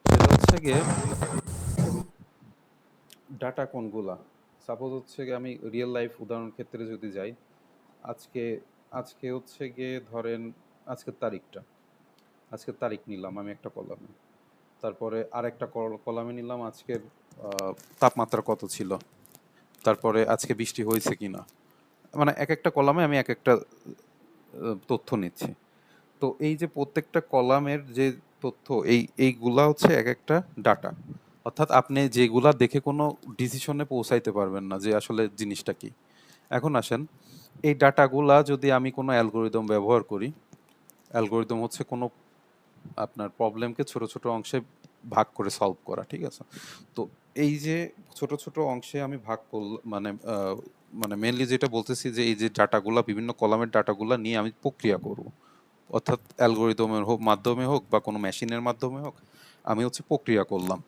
সেটা হচ্ছে গিয়ে ডাটা কোনগুলা? সাপোজ হচ্ছে গিয়ে আমি রিয়েল লাইফ উদাহরণ ক্ষেত্রে যদি যাই, আজকে আজকে হচ্ছে গিয়ে ধরেন আজকের তারিখটা, আজকের তারিখ নিলাম আমি একটা কলামে, তারপরে আরেকটা কলামে নিলাম আজকের তাপমাত্রা কত ছিল, তারপরে আজকে বৃষ্টি হয়েছে কিনা, মানে এক একটা কলামে আমি এক একটা তথ্য নিচ্ছি। তো এই যে প্রত্যেকটা কলামের যে তথ্য, এইগুলা হচ্ছে এক একটা ডাটা। অর্থাৎ আপনি যেগুলা দেখে কোনো ডিসিশনে পৌঁছাইতে পারবেন না যে আসলে জিনিসটা কি। এখন আসেন, এই ডাটাগুলা যদি আমি কোনো অ্যালগোরিদম ব্যবহার করি, অ্যালগোরিদম হচ্ছে কোনো আপনার প্রবলেমকে ছোট ছোট অংশে ভাগ করে সলভ করা, ঠিক আছে? তো এই যে ছোট ছোট অংশে আমি ভাগ করলাম, মানে মেনলি যেটা বলতেছি যে এই যে ডাটাগুলা, বিভিন্ন কলামের ডাটাগুলা নিয়ে আমি প্রক্রিয়া করব, অর্থাৎ অ্যালগোরিদমের মাধ্যমে হোক বা কোনো মেশিনের মাধ্যমে হোক, আমি হচ্ছে প্রক্রিয়া করলাম।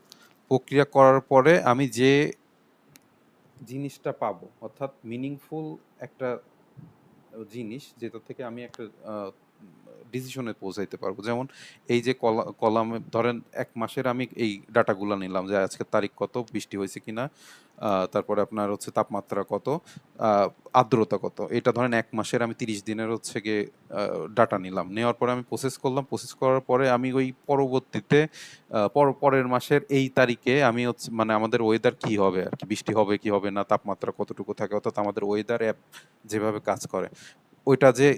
প্রক্রিয়া করার পরে আমি যে জিনিসটা পাবো, অর্থাৎ মিনিংফুল একটা জিনিস, যেটা থেকে আমি একটা ডিসিশনে পৌঁছাইতে পারবো। যেমন এই যে কলামে ধরেন 1 মাসের আমি এই ডাটাগুলো নিলাম যে আজকের তারিখ কত, বৃষ্টি হয়েছে কিনা, তারপরে আপনার হচ্ছে তাপমাত্রা কত, আর্দ্রতা কত, এটা ধরেন 1 মাসের আমি 30 দিনের হচ্ছে গিয়ে ডাটা নিলাম। নেওয়ার পরে আমি প্রসেস করলাম, প্রসেস করার পরে আমি ওই পরবর্তীতে পরের মাসের এই তারিখে আমি হচ্ছে মানে আমাদের ওয়েদার কি হবে আর কি, বৃষ্টি হবে কি হবে না, তাপমাত্রা কতটুকু থাকে, অর্থাৎ আমাদের ওয়েদার অ্যাপ যেভাবে কাজ করে, ওইটা যে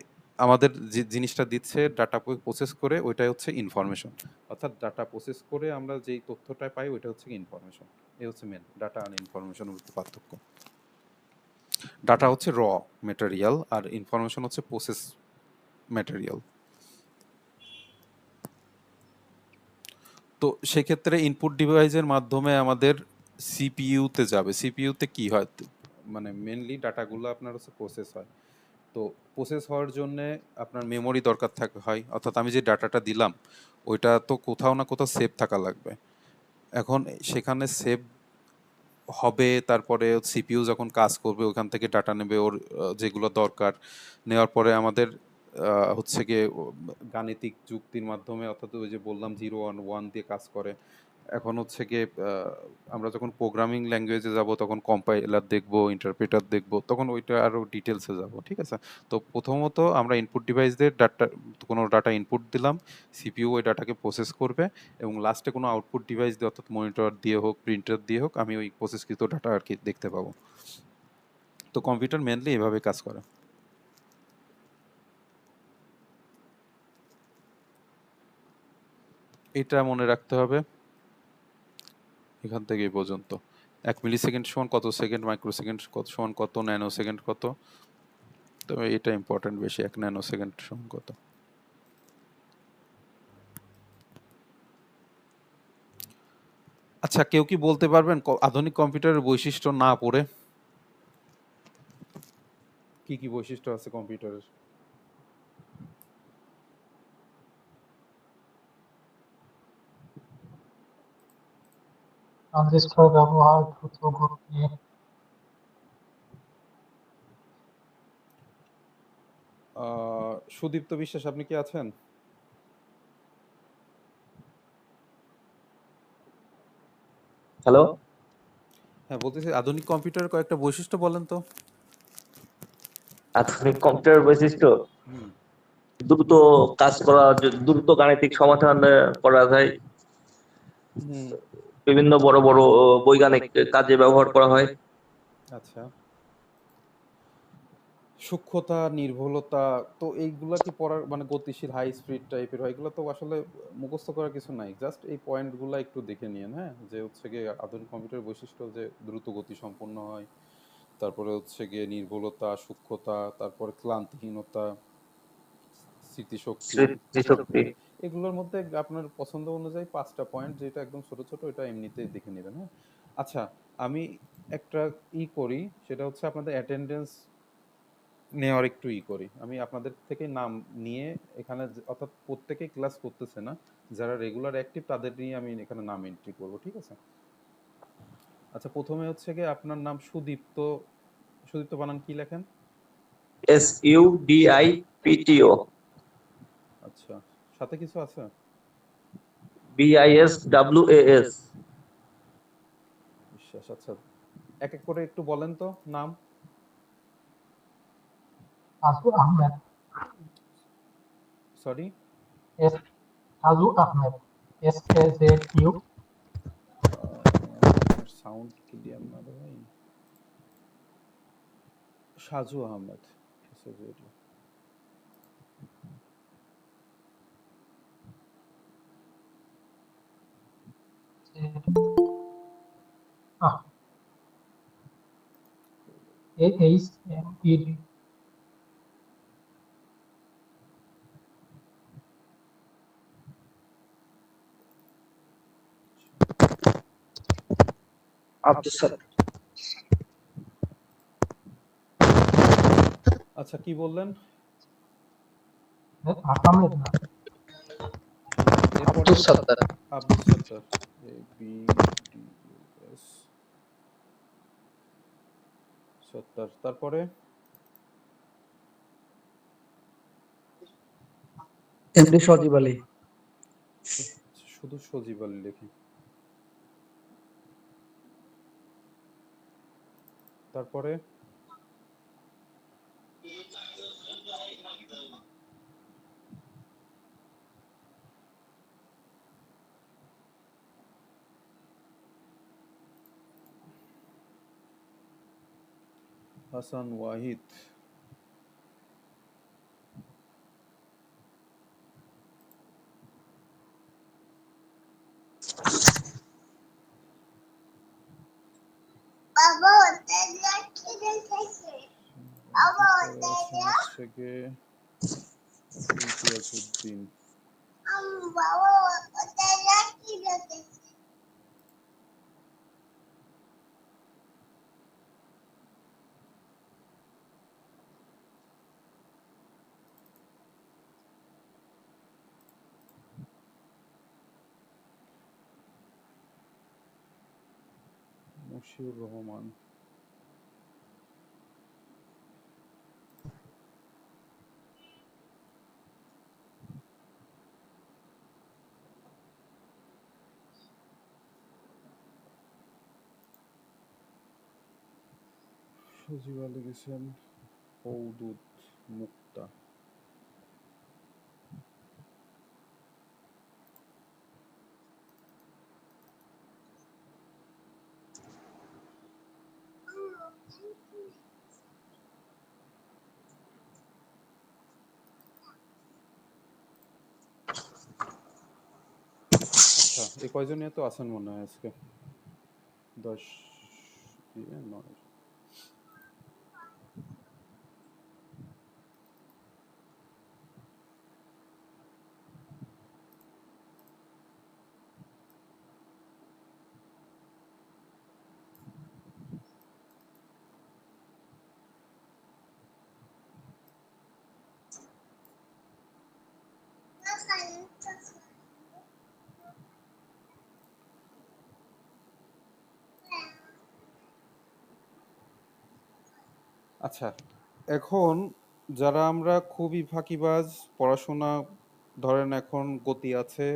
আমাদের যে জিনিসটা দিচ্ছে ডাটা প্রসেস করে, ওইটাই হচ্ছে ইনফরমেশন। অর্থাৎ ডাটা প্রসেস করে আমরা যেই তথ্যটা পাই ওইটা হচ্ছে ইনফরমেশন। এই হচ্ছে মেন ডাটা আর ইনফরমেশনের মধ্যে পার্থক্য। ডাটা হচ্ছে র ম্যাটেরিয়াল আর ইনফরমেশন হচ্ছে প্রসেস ম্যাটেরিয়াল। তো সেক্ষেত্রে ইনপুট ডিভাইসের মাধ্যমে আমাদের সিপিইউতে যাবে। সিপিইউতে কি হয়, মানে মেনলি ডাটাগুলো আপনার হচ্ছে প্রসেস হয়। তো প্রসেস হওয়ার জন্যে আপনার মেমোরি দরকার হয়, অর্থাৎ আমি যে ডাটাটা দিলাম ওইটা তো কোথাও না কোথাও সেভ থাকা লাগবে। এখন সেখানে সেভ হবে, তারপরে সিপিইউ যখন কাজ করবে ওখান থেকে ডাটা নেবে ওর যেগুলো দরকার, নেওয়ার পরে আমাদের হচ্ছে গিয়ে গাণিতিক যুক্তির মাধ্যমে, অর্থাৎ ওই যে বললাম 0 1 1 দিয়ে কাজ করে। এখন হচ্ছে গিয়ে আমরা যখন প্রোগ্রামিং ল্যাঙ্গুয়েজে যাব তখন কম্পাইলার দেখব, ইন্টারপ্রেটার দেখব, তখন ওইটা আরও ডিটেলসে যাব, ঠিক আছে? তো প্রথমত আমরা ইনপুট ডিভাইস দিয়ে কোনো ডাটা ইনপুট দিলাম, সিপিইউ ওই ডাটাকে প্রসেস করবে, এবং লাস্টে কোনো আউটপুট ডিভাইস দিয়ে, অর্থাৎ মনিটর দিয়ে হোক, প্রিন্টার দিয়ে হোক, আমি ওই প্রসেসকৃত ডাটা আর কি দেখতে পাবো। তো কম্পিউটার মেনলি এভাবে কাজ করে। এটা মনে রাখতে হবে এখান থেকে এই পর্যন্ত। 1 মিলি সেকেন্ড সমান কত সেকেন্ড, মাইক্রোসেকেন্ড কত সমান কত, ন্যানো সেকেন্ড কত। তবে এটা ইম্পর্টেন্ট বেশি, 1 ন্যানো সেকেন্ড সমান কত। আচ্ছা, কেউ কি বলতে পারবেন আধুনিক কম্পিউটারের বৈশিষ্ট্য না পড়ে কি কি বৈশিষ্ট্য আছে কম্পিউটারের? ট্রানজিস্টর ব্যবহার, দ্রুত গতি। সুদীপ্ত বিশ্বাস, আপনি কি আছেন? হ্যালো, হ্যাঁ, বলতেছি আধুনিক কম্পিউটারের কয়েকটা বৈশিষ্ট্য বলেন তো। আধুনিক কম্পিউটার বৈশিষ্ট্য হুম। দ্রুত কাজ করা, দ্রুত গাণিতিক সমাধান করা যায়, হুম। বিভিন্ন বড় বড় বৈজ্ঞানিক কাজে ব্যবহার করা হয়। আচ্ছা, সূক্ষ্মতা, নির্ভুলতা, তো এইগুলা কি পড়ার মানে গতিশীল হাই স্পিড টাইপের হয়, এগুলো তো আসলে মুখস্থ করার কিছু নাই, জাস্ট এই পয়েন্টগুলো একটু দেখে নিন। হ্যাঁ, যে হচ্ছে গিয়ে আধুনিক কম্পিউটার বৈশিষ্ট্য যে দ্রুত গতি সম্পন্ন হয়, তারপরে হচ্ছে গিয়ে নির্ভুলতা, সূক্ষ্মতা, তারপরে ক্লান্তিহীনতা, স্মৃতিশক্তি, স্মৃতিশক্তি। এগুলোর মধ্যে আপনার পছন্দ অনুযায়ী 5টা পয়েন্ট, যেটা একদম ছোট ছোট, এটা এমনিতেই দেখে নেবেন। হ্যাঁ, আচ্ছা, আমি একটা করি, সেটা হচ্ছে আপনাদের অ্যাটেন্ডেন্স নেওয়ার একটু করি। আমি আপনাদের থেকে নাম নিয়ে এখানে অর্থাৎ প্রত্যেকেই ক্লাস করতেছে না, যারা রেগুলার অ্যাক্টিভ তাদের নিয়ে আমি এখানে নাম এন্ট্রি করব, ঠিক আছে? আচ্ছা, প্রথমে হচ্ছে গিয়ে আপনার নাম সুদীপ্ত। সুদীপ্ত বানান কি লেখেন? SUDIPTO। আচ্ছা, সাথে কিছু আছে? BISWAS। বিশ্বাস, আচ্ছা, এক এক করে একটু বলেন তো নাম। Saju Ahmed, sorry, S Saju Ahmed, SAZU। Sound clear না রে ভাই। সাজু আহমেদ, SAZU। AHMED। আব্দুল সাত্তার। আচ্ছা কি বললেন? আহমেদ না, এরপরে আব্দুল সাত্তার। আব্দুল সত্তার, ABDUS সত্তার। তারপরে এমডি সজীব আলী। শুধু সজীব আলী লিখি। তারপরে হাসান ওয়াহিদ। থেকে ইমতিয়াজ উদ্দিন। মশিউর রহমান। সজীব আলী গেছেন হৌদুদ মুক্তা। আচ্ছা এই কয়জনই তো আছেন মনে হয় আজকে, 10 দিয়ে 9। আচ্ছা এখন যারা আমরা খুবই ফাঁকিবাজ, পড়াশোনা ধরেন এখন গতি আছে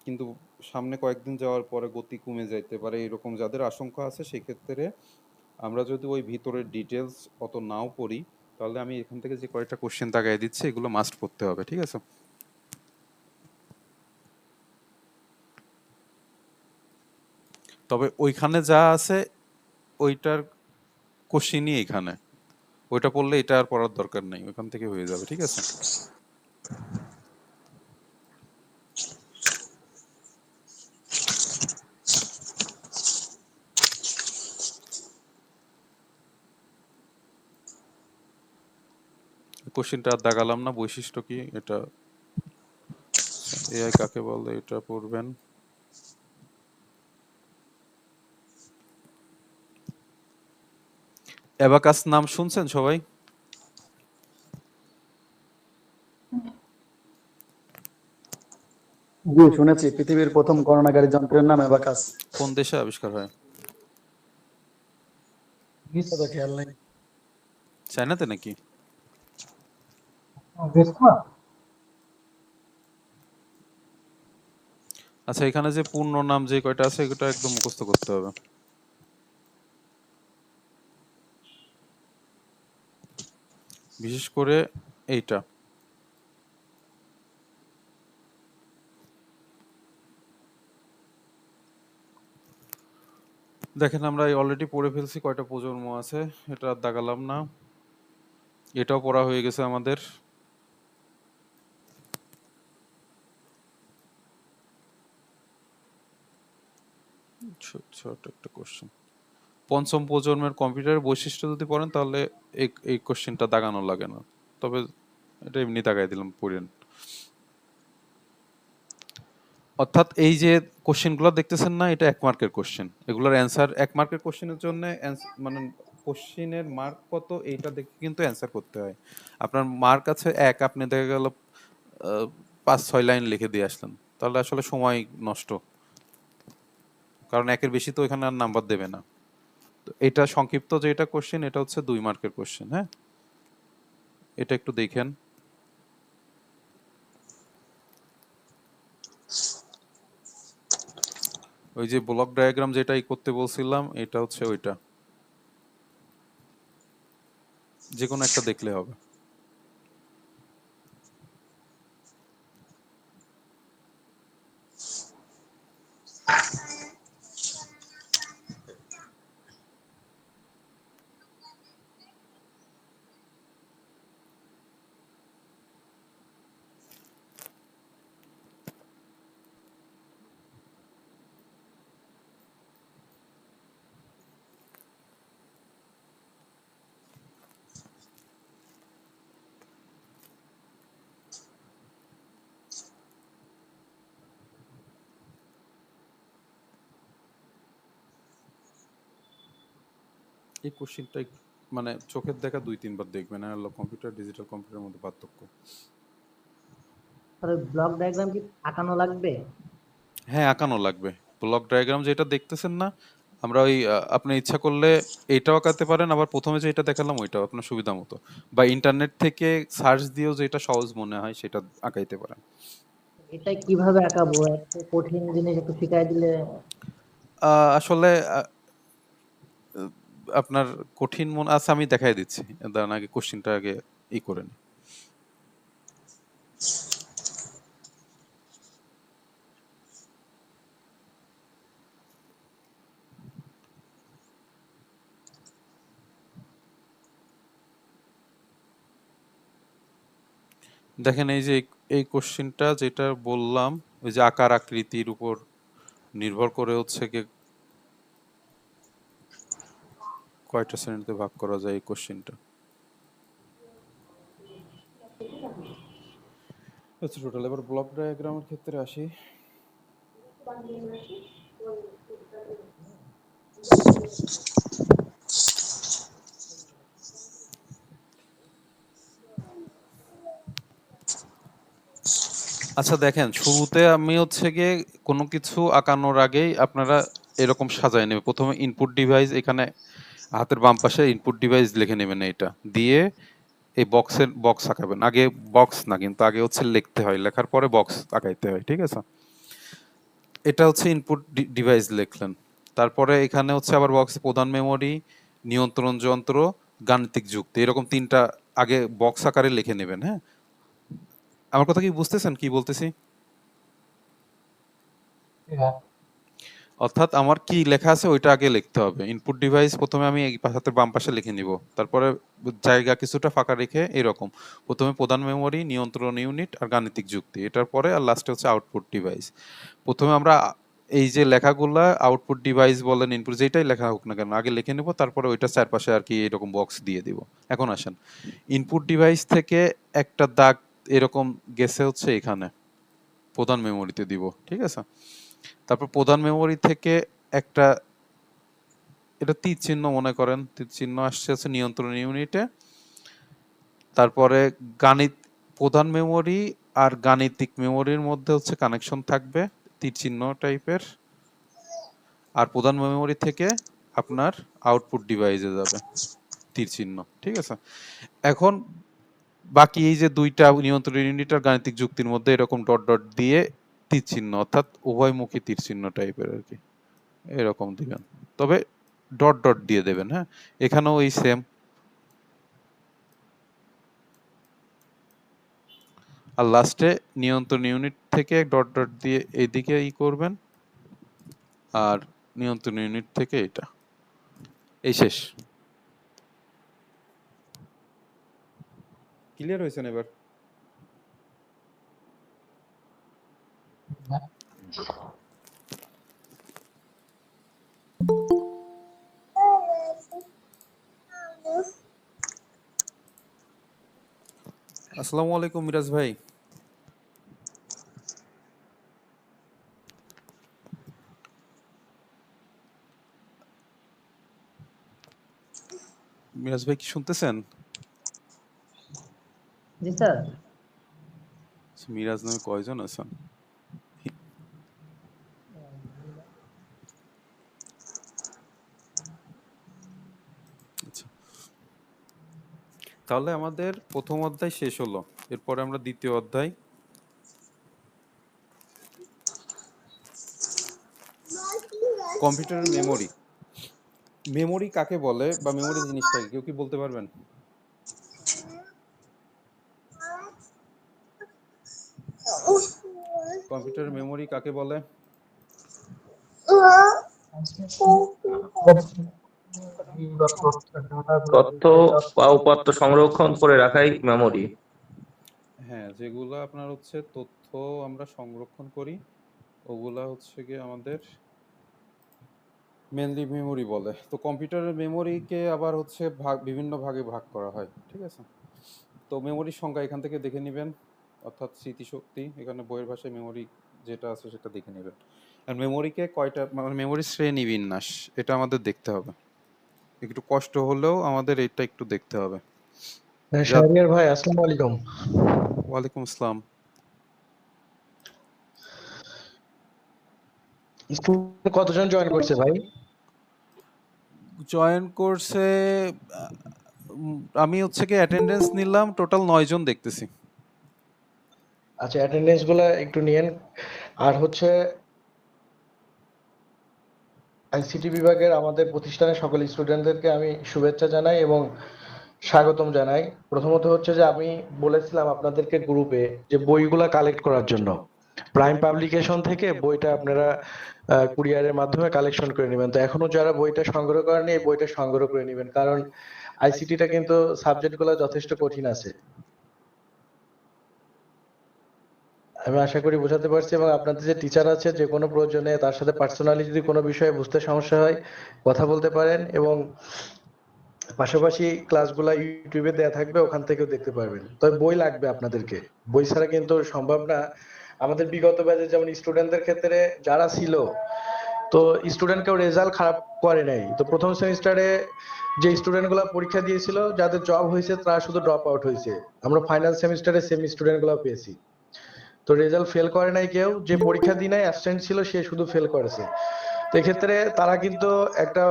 কিন্তু সামনে কয়েকদিন যাওয়ার পরে গতি কমে যাইতে পারে, এরকম যাদের আশঙ্কা আছে সেক্ষেত্রে আমরা যদি ওই ভিতরের ডিটেলস অত নাও পড়ি তাহলে আমি এখান থেকে যে কয়েকটা কোশ্চেন দাগাই দিচ্ছি এগুলো মাস্ট পড়তে হবে, ঠিক আছে? তবে ওইখানে যা আছে ওইটার কোশ্চেনই এখানে, ওইটা পড়লে এটা আর পড়ার দরকার নেই, ওইখান থেকে হয়ে যাবে, ঠিক আছে? কোশ্চেনটা আর দাগালাম না, বৈশিষ্ট্য কি এটা, এআই কাকে বলে এটা পড়বেন। অ্যাবাকাস নাম শুনছেন সবাই? জি শুনেছি, পৃথিবীর প্রথম গণনাকারী যন্ত্রের নাম অ্যাবাকাস। কোন দেশে আবিষ্কার হয়? তো খেয়াল নাই। চায়নাতে নাকি? গ্রীষ্মা। আচ্ছা এখানে যে পূর্ণ নাম যে কয়টা আছে এটা একদম মুখস্থ করতে হবে। বিশেষ করে এইটা। দেখেন আমরা অলরেডি পড়ে ফেলছি কয়টা প্রজন্ম আছে, এটা আর দাগালাম না। এটাও পড়া হয়ে গেছে আমাদের। ছোট একটা কোশ্চেন, পঞ্চম প্রজন্মের কম্পিউটারের বৈশিষ্ট্য যদি পড়েন তাহলে এই কোশ্চেনটা দাগানো লাগে না, তবে এটা এমনি দাগাই দিলাম, পড়েন। অর্থাৎ এই যে কোশ্চেনগুলো দেখতেছেন না, এটা 1 মার্কের কোশ্চেন। এগুলোর অ্যান্সার 1 মার্কের কোশ্চেনের জন্য মানে কোশ্চেনের মার্ক কত এইটা দেখে কিন্তু অ্যান্সার করতে হয়। আপনার মার্ক আছে 1, আপনি দেখা গেল 5-6 লাইন লিখে দিয়ে আসলেন, তাহলে আসলে সময় নষ্ট, কারণ 1-এর বেশি তো এখানে আর নাম্বার দেবে না। তো এটা সংক্ষিপ্ত যে এটা কোশ্চেন, এটা হচ্ছে 2 মার্কের কোশ্চেন। হ্যাঁ, এটা একটু দেখেন। ওই যে ব্লক ডায়াগ্রাম যেটাই করতে বলছিলাম, এটা হচ্ছে ওইটা, যে কোনো একটা দেখলে হবে। এই কোশ্চেনটা মানে চোখের দেখা 2-3 বার দেখবেন, আর কম্পিউটার ডিজিটাল কম্পিউটারের মধ্যে পার্থক্য। তাহলে ব্লক ডায়াগ্রাম কি আঁকানো লাগবে? হ্যাঁ, আঁকানো লাগবে। ব্লক ডায়াগ্রাম যেটা দেখতেছেন না, আমরা ওই আপনি ইচ্ছা করলে এইটাও আঁকাতে পারেন, আবার প্রথমে যে এটা দেখালাম ওইটাও আপনার সুবিধা মতো, বা ইন্টারনেট থেকে সার্চ দিয়েও যেটা সহজ মনে হয় সেটা আঁকাইতে পারেন। এটা কিভাবে আঁকাবো? একটা কঠিন জিনিস একটু শিখাই দিলে। আসলে আপনার কঠিন মনে আছে, আমি দেখাই দিচ্ছি, দাঁড়ান আগে কোশ্চেনটা আগে করে নিই। দেখেন এই যে এই কোশ্চেনটা যেটা বললাম, ওই যে আকার আকৃতির উপর নির্ভর করে হচ্ছে কি কয়টা শ্রেণীতে ভাগ করা যায় এই কোশ্চেনটা। আচ্ছা, টোটাল এবার ব্লক ডায়াগ্রামের ক্ষেত্রে আসি। আচ্ছা দেখেন, শুরুতে আমি হচ্ছে গিয়ে কোনো কিছু আঁকানোর আগেই আপনারা এরকম সাজায় নেবে। প্রথমে ইনপুট ডিভাইস, এখানে হাতের বাম পাশে ইনপুট ডিভাইস লিখে নেবেন, এটা দিয়ে এই বক্স আঁকাবেন। আগে বক্স না, কিন্তু আগে হচ্ছে লিখতে হয়, লেখার পরে বক্স আঁকাইতে হয়, ঠিক আছে? এটা হচ্ছে ইনপুট ডিভাইস লিখলেন। তারপরে এখানে হচ্ছে আবার বক্স প্রধান মেমরি, নিয়ন্ত্রণ যন্ত্র, গাণিতিক যুক্তি, এরকম 3টা আগে বক্স আকারে লিখে নেবেন। হ্যাঁ, আমার কথা কি বুঝতেছেন কি বলতেছি? হ্যাঁ, অর্থাৎ আমার কি লেখা আছে ওইটা আগে লিখতে হবে। ইনপুট ডিভাইস প্রথমে আমি এই হাতের বাম পাশে লিখে নিব, তারপরে জায়গা কিছুটা ফাঁকা রেখে এরকম প্রথমে প্রধান মেমরি, নিয়ন্ত্রণ ইউনিট আর গাণিতিক যুক্তি, এটার পরে আর লাস্টে হচ্ছে আউটপুট ডিভাইস। প্রথমে আমরা এই যে লেখাগুলা আউটপুট ডিভাইস বলেন, ইনপুট যেটাই লেখা হোক না কেন আগে লিখে নেব, তারপরে ওইটা চারপাশে আর কি এরকম বক্স দিয়ে দিব। এখন আসেন, ইনপুট ডিভাইস থেকে একটা দাগ এরকম গেছে হচ্ছে এখানে প্রধান মেমোরিতে দিব, ঠিক আছে? তারপর প্রধান মেমোরি থেকে একটা, এটা তীর চিহ্ন মনে করেন, তীর চিহ্ন আসছে হচ্ছে নিয়ন্ত্রণ ইউনিটে। তারপরে প্রধান মেমোরি আর গাণিতিক মেমোরির মধ্যে হচ্ছে কানেকশন থাকবে তীর চিহ্ন টাইপের, আর প্রধান মেমোরি থেকে আপনার আউটপুট ডিভাইসে যাবে তীর চিহ্ন, ঠিক আছে? এখন বাকি এই যে 2টা নিয়ন্ত্রণ ইউনিট আর গাণিতিক যুক্তির মধ্যে এরকম ডট ডট দিয়ে তীর চিহ্ন, অর্থাৎ উভয়মুখী তীর চিহ্ন টাইপের আর কি, এরকম দিবেন, তবে ডট ডট দিয়ে দেবেন। হ্যাঁ, এখানেও এই সেম। আর লাস্টে নিয়ন্ত্রণ ইউনিট থেকে ডট ডট দিয়ে এইদিকে করবেন, আর নিয়ন্ত্রণ ইউনিট থেকে এটা, এই শেষ। ক্লিয়ার হয়েছে না এবার? আসসালামু আলাইকুম মিরাজ ভাই। মিরাজ ভাই কি শুনতেছেন? জি স্যার। মিরাজ নামে কয়জন আছেন? আচ্ছা, তাহলে আমাদের প্রথম অধ্যায় শেষ হলো, এরপরে আমরা দ্বিতীয় অধ্যায়। কম্পিউটারের মেমোরি। মেমোরি কাকে বলে বা মেমোরি জিনিসটা কি, কেউ কি বলতে পারবেন? কম্পিউটারের মেমোরি কাকে বলে? তথ্য বা উপাত্ত সংরক্ষণ করে রাখাই মেমোরি। হ্যাঁ, যেগুলো আপনার হচ্ছে তথ্য আমরা সংরক্ষণ করি ওগুলা হচ্ছে গিয়ে আমাদের মেনলি মেমোরি বলে। তো কম্পিউটারের মেমোরিকে আবার হচ্ছে বিভিন্ন ভাগে ভাগ করা হয়, ঠিক আছে? তো মেমোরির সংখ্যা এখান থেকে দেখে নেবেন, অর্থাৎ স্মৃতিশক্তি, এখানে বইয়ের ভাষায় মেমোরি যেটা আছে সেটা দেখে নেবেন। আর মেমোরিকে কয়টা, মানে মেমোরির শ্রেণী বিন্যাস, এটা আমাদের দেখতে হবে। একটু কষ্ট হলেও আমাদের এটা একটু দেখতে হবে। শাহরিয়ার ভাই, আসসালামু আলাইকুম। ওয়ালাইকুম আসসালাম। স্কুলে কতজন জয়েন করছে ভাই? জয়েন করছে, আমি হচ্ছে কি অ্যাটেন্ডেন্স নিলাম, টোটাল 9 জন দেখতেছি। আচ্ছা, অ্যাটেন্ডেন্স গুলা একটু নিয়েন। আর হচ্ছে আইসিটি বিভাগের আমাদের প্রতিষ্ঠানের সকল স্টুডেন্টদেরকে আমি শুভেচ্ছা জানাই এবং স্বাগতম জানাই। প্রথমত হচ্ছে যে আমি বলেছিলাম আপনাদেরকে গ্রুপে যে বইগুলা কালেক্ট করার জন্য, প্রাইম পাবলিকেশন থেকে বইটা আপনারা কুরিয়ারের মাধ্যমে কালেকশন করে নেবেন। তো এখনো যারা বইটা সংগ্রহ করেনি, এই বইটা সংগ্রহ করে নেবেন, কারণ আইসিটিটা কিন্তু সাবজেক্টগুলো যথেষ্ট কঠিন আছে। আমি আশা করি বোঝাতে পারছি, এবং আপনাদের যে টিচার আছে যে কোনো প্রয়োজনে তার সাথে পার্সোনালি যদি কোনো বিষয়ে বুঝতে সমস্যা হয় কথা বলতে পারেন, এবং পাশাপাশি ক্লাসগুলা ইউটিউবে দেয়া থাকবে, ওখান থেকেও দেখতে পারবেন। তবে বই লাগবে আপনাদেরকে, বই ছাড়া কিন্তু সম্ভব না। আমাদের বিগত ব্যাচে যেমন স্টুডেন্টদের ক্ষেত্রে যারা ছিল, তো স্টুডেন্ট কেউ রেজাল্ট খারাপ করে নাই, তো প্রথম সেমিস্টারে যে স্টুডেন্টগুলো পরীক্ষা দিয়েছিল যাদের জব হয়েছে তারা শুধু ড্রপ আউট হয়েছে। আমরা ফাইনাল সেমিস্টারে সেম স্টুডেন্টগুলো পেয়েছি। তো রেজাল্ট ফেল করে নাই কেউ, যে পরীক্ষা দিয়ে নাই অ্যাবসেন্ট ছিল সে শুধু ফেল করেছে। তো এক্ষেত্রে তারা কিন্তু একটা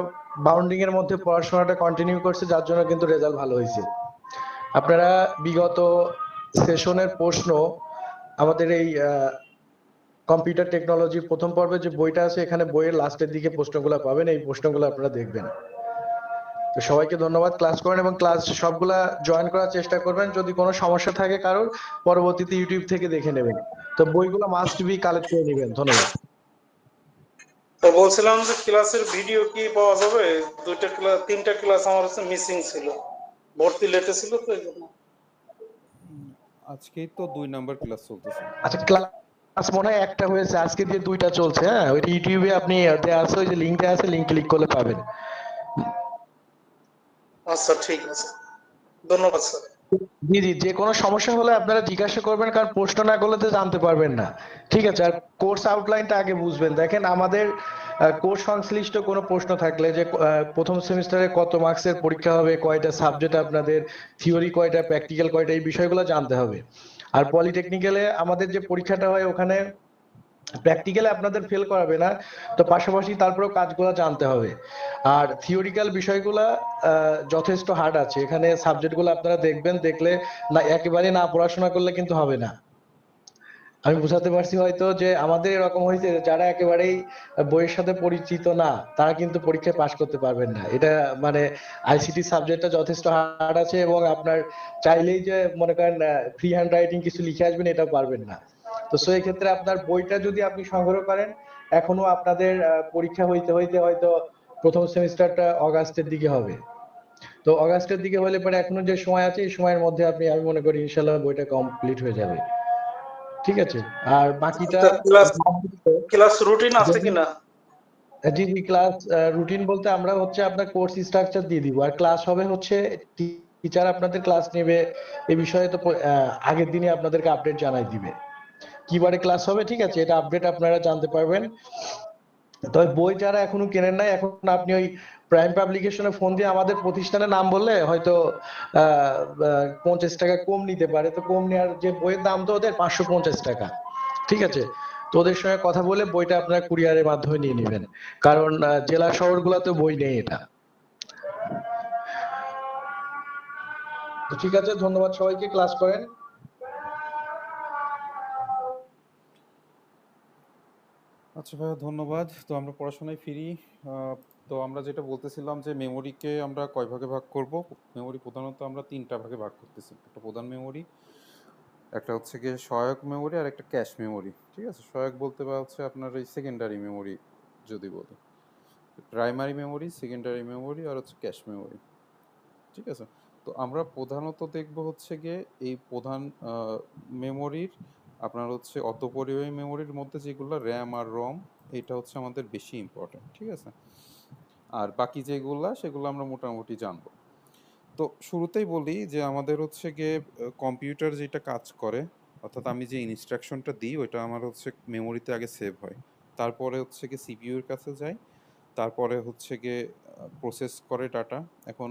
বাউন্ডিং এর মধ্যে পড়াশোনাটা কন্টিনিউ করছে, যার জন্য কিন্তু রেজাল্ট ভালো হয়েছে। আপনারা বিগত সেশনের প্রশ্ন আমাদের এই কম্পিউটার টেকনোলজি প্রথম পর্বে যে বইটা আছে, এখানে বইয়ের লাস্টের দিকে প্রশ্নগুলো পাবেন, এই প্রশ্নগুলো আপনারা দেখবেন। তো সবাইকে ধন্যবাদ, ক্লাস করেন এবং ক্লাস সবগুলা জয়েন করার চেষ্টা করবেন। যদি কোনো সমস্যা থাকে কারোর, পরবর্তীতে ইউটিউব থেকে দেখে নেবেন। তো বইগুলো মাস্ট বি কালেক্ট করে নেবেন। ধন্যবাদ। তো বলছিলাম যে ক্লাসের ভিডিও কি পাওয়া যাবে? দুইটা ক্লাস, তিনটা ক্লাস আমার কাছে মিসিং ছিল, ভর্তি লেটে ছিল, তো এই জন্য। আজকেই তো 2 নাম্বার ক্লাস চলতেছে। আচ্ছা, ক্লাস মনে হয় একটা হয়েছে, আজকে দিয়ে 2টা চলছে। হ্যাঁ, ওইটা ইউটিউবে আপনি দেয়া আছে, ওই যে লিংকটা আছে, লিংক ক্লিক করলে পাবেন। আচ্ছা ঠিক আছে, ধন্যবাদ স্যার। জি জি, যে কোনো সমস্যা হলে আপনারা জিজ্ঞাসা করবেন, কারণ প্রশ্ন না করলে তো জানতে পারবেন না। ঠিক আছে, আর কোর্স আউটলাইনটা আগে বুঝবেন। দেখেন, আমাদের কোর্স সংশ্লিষ্ট কোনো প্রশ্ন থাকলে, যে প্রথম সেমিস্টারে কত মার্কসের পরীক্ষা হবে, কয়টা সাবজেক্ট আপনাদের, থিওরি কয়টা, প্র্যাকটিক্যাল কয়টা, এই বিষয়গুলো জানতে হবে। আর পলিটেকনিক্যালে আমাদের যে পরীক্ষাটা হয়, ওখানে প্র্যাকটিক্যালে আপনাদের ফেল করাবে না, তো পাশাপাশি তারপরেও কাজগুলো জানতে হবে। আর থিওরিক্যাল বিষয়গুলা যথেষ্ট হার্ড আছে, এখানে সাবজেক্টগুলো আপনারা দেখবেন, দেখলে না একেবারে না পড়াশোনা করলে কিন্তু হবে না। আমি বুঝাতে পারছি হয়তো যে আমাদের এরকম হয়েছে যে যারা একেবারেই বইয়ের সাথে পরিচিত না তারা কিন্তু পরীক্ষায় পাশ করতে পারবেন না। এটা মানে আইসিটি সাবজেক্টটা যথেষ্ট হার্ড আছে এবং আপনার চাইলেই যে মনে করেন ফ্রি হ্যান্ড রাইটিং কিছু লিখে আসবেন এটাও পারবেন না। তো সেই ক্ষেত্রে আপনার বইটা যদি আপনি সংগ্রহ করেন এখনো আপনাদের পরীক্ষা হইতে হইতে হয়তো প্রথম সেমিস্টারটা অগাস্টের দিকে হবে। তো অগাস্টের দিকে হলে পরে এখনো যে সময় আছে এই সময়ের মধ্যে আপনি আমি মনে করি ইনশাল্লাহ বইটা কমপ্লিট হয়ে যাবে। ঠিক আছে, আর বাকিটা ক্লাস ক্লাস রুটিন আছে কিনা? জি জি, ক্লাস রুটিন বলতে আমরা হচ্ছে আপনার কোর্স স্ট্রাকচার দিয়ে দিব, আর ক্লাস হবে হচ্ছে টিচার আপনাদের ক্লাস নেবে এই বিষয়ে তো আগের দিনে আপনাদেরকে আপডেট জানাই দিবে কিবারে ক্লাস হবে। ঠিক আছে, এটা আপডেট আপনারা জানতে পারবেন। তবে বই যারা এখনো কেনেন নাই, এখন আপনি ওই প্রাইম পাবলিকেশনে ফোন দিয়ে আমাদের প্রতিষ্ঠানের নাম বললে হয়তো 50 টাকা কম নিতে পারে। তো কম নেওয়ার যে বইয়ের দাম তো ওদের 550 টাকা। ঠিক আছে, তো ওদের সঙ্গে কথা বলে বইটা আপনারা কুরিয়ারের মাধ্যমে নিয়ে নেবেন, কারণ জেলা শহরগুলোতে বই নেই এটা। তো ঠিক আছে, ধন্যবাদ সবাইকে, ক্লাস করেন। আচ্ছা ভাইয়া, ধন্যবাদ। তো আমরা পড়াশোনায় ফিরি। তো আমরা যেটা বলতেছিলাম যে মেমোরিকে আমরা কয় ভাগে ভাগ করব। মেমোরি প্রধানত আমরা 3টা ভাগে ভাগ করতেছি। একটা প্রধান মেমোরি, একটা হচ্ছে গিয়ে সহায়ক মেমোরি, আর একটা ক্যাশ মেমোরি। ঠিক আছে, সহায়ক বলতে বা হচ্ছে আপনার এই সেকেন্ডারি মেমোরি যদি বলি, প্রাইমারি মেমোরি, সেকেন্ডারি মেমোরি, আর হচ্ছে ক্যাশ মেমোরি। ঠিক আছে, তো আমরা প্রধানত দেখব হচ্ছে গিয়ে এই প্রধান মেমোরির আপনার হচ্ছে অর্ধপরিবাহী মেমোরির মধ্যে যেগুলো র্যাম আর রম, এটা হচ্ছে আমাদের বেশি ইম্পর্টেন্ট। ঠিক আছে, আর বাকি যেগুলো সেগুলো আমরা মোটামুটি জানবো। তো শুরুতেই বলি যে আমাদের হচ্ছে গিয়ে কম্পিউটার যেটা কাজ করে, অর্থাৎ আমি যে ইনস্ট্রাকশনটা দিই ওইটা আমার হচ্ছে মেমোরিতে আগে সেভ হয়, তারপরে হচ্ছে গিয়ে সিপিইউর কাছে যায়, তারপরে হচ্ছে গিয়ে প্রসেস করে ডাটা। এখন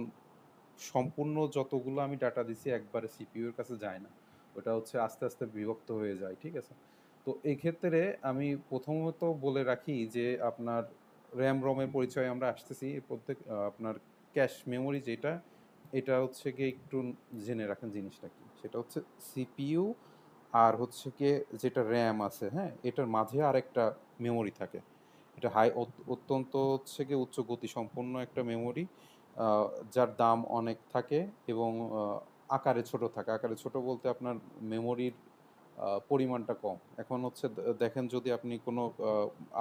সম্পূর্ণ যতগুলো আমি ডাটা দিছি একবারে সিপিইউর কাছে যায় না, ওটা হচ্ছে আস্তে আস্তে বিভক্ত হয়ে যায়। ঠিক আছে, তো এই ক্ষেত্রে আমি প্রথমত বলে রাখি যে আপনার র্যাম রমের পরিচয় আমরা আসতেছি, প্রত্যেক আপনার ক্যাশ মেমোরি যেটা, এটা হচ্ছে গিয়ে একটু জেনে রাখেন জিনিসটা কি। সেটা হচ্ছে সিপিইউ আর হচ্ছে গিয়ে যেটা র্যাম আছে, হ্যাঁ, এটার মাঝে আরেকটা মেমোরি থাকে। এটা অত্যন্ত হচ্ছে গিয়ে উচ্চ গতি সম্পন্ন একটা মেমোরি, যার দাম অনেক থাকে এবং আকারে ছোট থাকে। আকারে ছোট বলতে আপনার মেমোরির পরিমাণটা কম। এখন হচ্ছে দেখেন যদি আপনি কোনো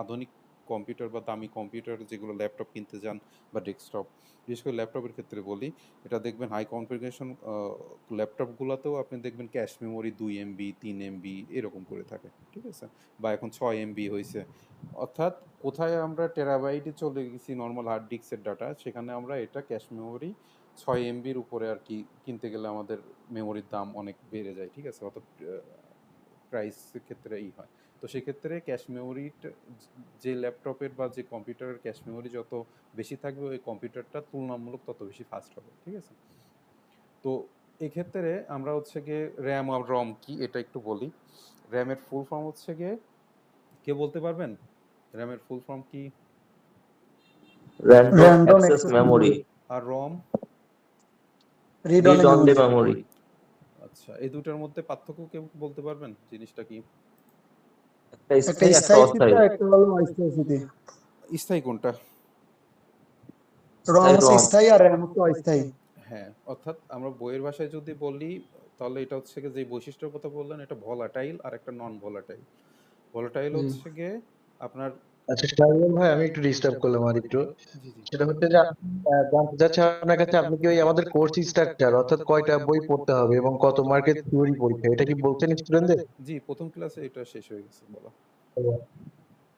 আধুনিক কম্পিউটার বা দামি কম্পিউটার যেগুলো ল্যাপটপ কিনতে যান বা ডেস্কটপ, বিশেষ করে ল্যাপটপের ক্ষেত্রে বলি, এটা দেখবেন হাই কনফিগারেশন ল্যাপটপগুলোতেও আপনি দেখবেন ক্যাশ মেমোরি 2 MB 3 MB এরকম করে থাকে। ঠিক আছে, বা এখন 6 MB হয়েছে। অর্থাৎ কোথায় আমরা টেরাবাইটে চলে গেছি নর্মাল হার্ড ডিস্কের ডাটা, সেখানে আমরা এটা ক্যাশ মেমোরি 6 MBর উপরে আর কি কিনতে গেলে আমাদের মেমোরির দাম অনেক বেড়ে যায়। ঠিক আছে, অর্থাৎ প্রাইসের ক্ষেত্রে এই হয়। তো সেক্ষেত্রে ক্যাশ মেমোরিটা যে ল্যাপটপের বা যে কম্পিউটারের ক্যাশ মেমোরি যত বেশি থাকবে ওই কম্পিউটারটা তুলনামূলক তত বেশি ফাস্ট হবে। ঠিক আছে, তো এক্ষেত্রে আমরা হচ্ছে গিয়ে র্যাম আর রম কি এটা একটু বলি। র্যামের ফুল ফর্ম হচ্ছে গিয়ে, কে বলতে পারবেন র্যামের ফুল ফর্ম কি? Random random access access memory, আর ROM? Read read on only the memory. Memory. আচ্ছা, এই দুটার মধ্যে পার্থক্য কেউ বলতে পারবেন জিনিসটা কি? একটা একটা স্থায়ী একটা স্থায়ী অস্থায়ী। স্মৃতি, একটা হলো অস্থায়ী স্মৃতি। স্থায়ী কোনটা? রম স্থায়ী হচ্ছে রম। স্থায়ী আর র্যাম হচ্ছে অস্থায়ী। হ্যাঁ, অর্থাৎ আমরা বইয়ের ভাষায় যদি বলি তাহলে এটা হচ্ছে গিয়ে যে বৈশিষ্ট্যের কথা বললেন, এটা ভলাটাইল আর একটা নন ভলাটাইল। ভলাটাইল জি। হচ্ছে গিয়ে আপনার আচ্ছা শাহরুল ভাই, আমি একটু ডিস্টার্ব করলাম আর একটু। জি জি সেটা হচ্ছে যে আমি জানতে চাচ্ছি আপনার কাছে, আপনি কি ওই আমাদের কোর্স স্ট্রাকচার অর্থাৎ কয়টা বই পড়তে হবে এবং কত মার্কের থিওরি পরীক্ষা এটা কি বলছেন স্টুডেন্টদের? জি, প্রথম ক্লাসে এটা শেষ হয়ে গেছে বলা।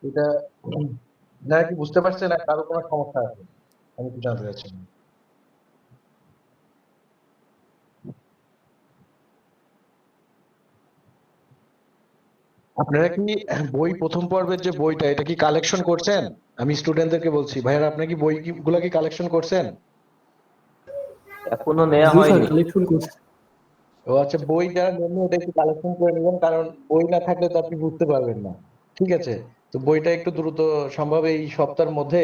এটা না কি বুঝতে পারছেন না কারো কোনো সমস্যা আছে? আমি একটু জানতে চাচ্ছি। আপনারা কি বই প্রথম পর্বের যে বইটা এটা কি কালেকশন করছেন? আমি স্টুডেন্টদেরকে বলছি, ভাইয়ারা আপনারা কি বইগুলা কি কালেকশন করছেন? এখনো নেওয়া জি স্যার, হয়নি। কালেকশন করছি। ও আচ্ছা, বই যারা নেবেন ওটা একটু কালেকশন করে নেবেন, কারণ বই না থাকলে তো আপনি বুঝতে পারবেন না। ঠিক আছে, তো বইটা একটু দ্রুত সম্ভব এই সপ্তাহের মধ্যে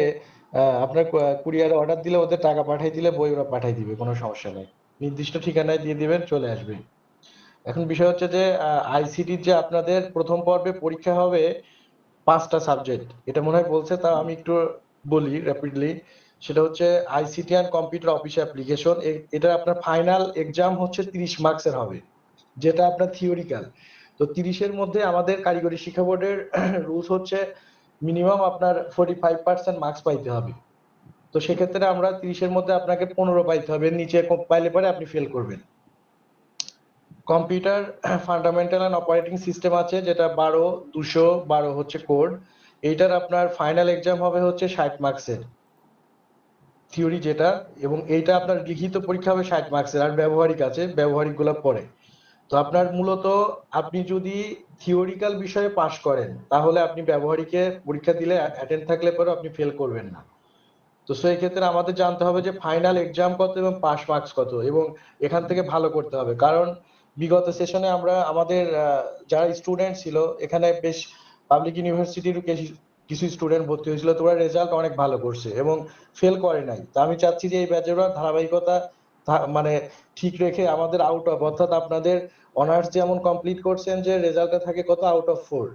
আপনার কুরিয়ারে অর্ডার দিলে ওদের টাকা পাঠিয়ে দিলে বই ওরা পাঠিয়ে দিবে, কোনো সমস্যা নেই। নির্দিষ্ট ঠিকানায় দিয়ে দিবেন, চলে আসবে। এখন বিষয় হচ্ছে যে আইসিটির যে আপনাদের প্রথম পর্বে পরীক্ষা হবে 5টা সাবজেক্ট, এটা মনে হয় বলছে, তা আমি একটু বলি র্যাপিডলি। সেটা হচ্ছে ICT and computer office application. এটা আপনার ফাইনাল এক্সাম হচ্ছে 30 মার্কসের হবে, যেটা আপনার থিওরিক্যাল। তো 30-এর মধ্যে আমাদের কারিগরি শিক্ষা বোর্ডের রুলস হচ্ছে মিনিমাম আপনার 45% মার্কস পাইতে হবে। তো সেক্ষেত্রে আমরা 30-এর মধ্যে আপনাকে 15 পাইতে হবে, এর নিচে পাইলে পরে আপনি ফেল করবেন। Computer fundamental and operating system আছে, যেটা 212 হচ্ছে কোড। এইটার আপনার ফাইনাল এক্সাম হবে হচ্ছে 60 মার্কসের থিওরি যেটা, এবং এইটা আপনার লিখিত পরীক্ষা হবে 60 মার্কসের, আর ব্যবহারিক আছে, ব্যবহারিক গুলো পরে। তো আপনার মূলত আপনি যদি থিওরিক্যাল বিষয়ে পাশ করেন তাহলে আপনি ব্যবহারিকে পরীক্ষা দিলে অ্যাটেন্ড থাকলে পরে আপনি ফেল করবেন না। তো সেই ক্ষেত্রে আমাদের জানতে হবে যে ফাইনাল এক্সাম কত এবং পাস মার্কস কত, এবং এখান থেকে ভালো করতে হবে। কারণ বিগত সেশনে আমরা আমাদের যারা স্টুডেন্ট ছিল এখানে বেশ পাবলিক ইউনিভার্সিটির কিছু স্টুডেন্ট ভর্তি হয়েছিল, তোরা রেজাল্ট অনেক ভালো করছে এবং ফেল করে নাই। তো আমি চাচ্ছি যে এই ব্যাচের ধারাবাহিকতা মানে ঠিক রেখে আমাদের আউট অফ, অর্থাৎ আপনাদের অনার্স যেমন কমপ্লিট করছেন যে রেজাল্টে থাকে কত আউট অফ 4,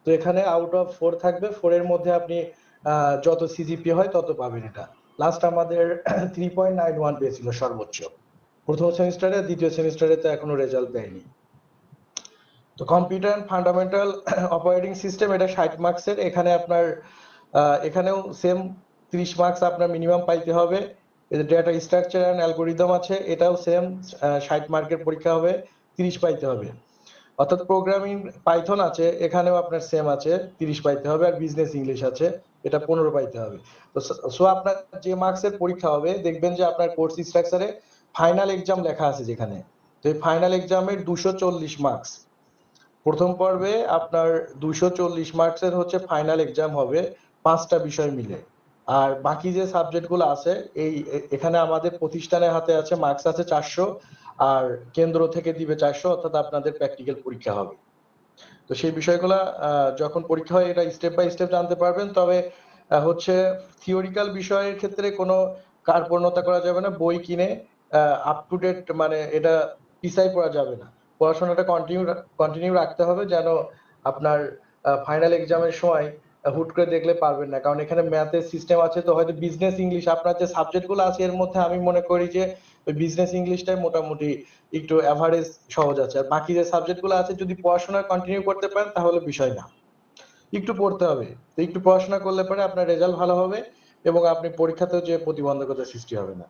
তো এখানে আউট অফ 4 থাকবে, 4 এর মধ্যে আপনি যত সিজিপি হয় তত পাবেন। এটা লাস্ট আমাদের 3.91 পেয়েছিল সর্বোচ্চ প্রথম সেমিস্টারে, দ্বিতীয় সেমিস্টারে তো এখনো রেজাল্ট দেয়নি। তো computer and fundamental operating system, এটা 60 মার্কসের। এখানে আপনার এখানেও সেম 30 মার্কস আপনার মিনিমাম পাইতে হবে। ডেটা স্ট্রাকচার এন্ড অ্যালগোরিদম আছে, এটাও সেম 60 মার্কের পরীক্ষা হবে, 30 পাইতে হবে। অর্থাৎ প্রোগ্রামিং পাইথন আছে, এখানেও আপনার সেম আছে, 30 পাইতে হবে। আর বিজনেস ইংলিশ আছে, এটা 15 পাইতে হবে। তো সো আপনার যে মার্কসের পরীক্ষা হবে দেখবেন যে আপনার কোর্স স্ট্রাকচারে ফাইনাল এক্সাম লেখা আছে যেখানে, তো এই ফাইনাল এক্সামের 240 মার্কস প্রথম পর্বে আপনার, 240 মার্কসের হচ্ছে ফাইনাল এক্সাম হবে 5টা বিষয় মিলে। আর বাকি যে সাবজেক্ট গুলো আছে এখানে আমাদের প্রতিষ্ঠানের হাতে আছে, মার্কস আছে 400, আর কেন্দ্র থেকে দিবে 400, অর্থাৎ আপনাদের প্র্যাকটিক্যাল পরীক্ষা হবে। তো সেই বিষয়গুলো যখন পরীক্ষা হয় এটা স্টেপ বাই স্টেপ জানতে পারবেন। তবে হচ্ছে থিওরিক্যাল বিষয়ের ক্ষেত্রে কোনো কার্পণ্যতা করা যাবে না, বই কিনে আপ টু ডেট মানে এটা পিছাই পড়া যাবে না, পড়াশোনাটা কন্টিনিউ রাখতে হবে, যেন আপনার ফাইনাল এক্সামের সময় হুট করে দেখলে পারবেন না। কারণ এখানে ম্যাথের সিস্টেম আছে, তো হয়তো বিজনেস ইংলিশ আপনার যে সাবজেক্ট গুলো আছে এর মধ্যে আমি মনে করি যে ওই বিজনেস ইংলিশটাই মোটামুটি একটু অ্যাভারেজ সহজ আছে, আর বাকি যে সাবজেক্ট গুলো আছে যদি পড়াশোনা কন্টিনিউ করতে পারেন তাহলে বিষয় না, একটু পড়তে হবে। তো একটু পড়াশোনা করলে পরে আপনার রেজাল্ট ভালো হবে এবং আপনি পরীক্ষাতেও যে প্রতিবন্ধকতা সৃষ্টি হবে না।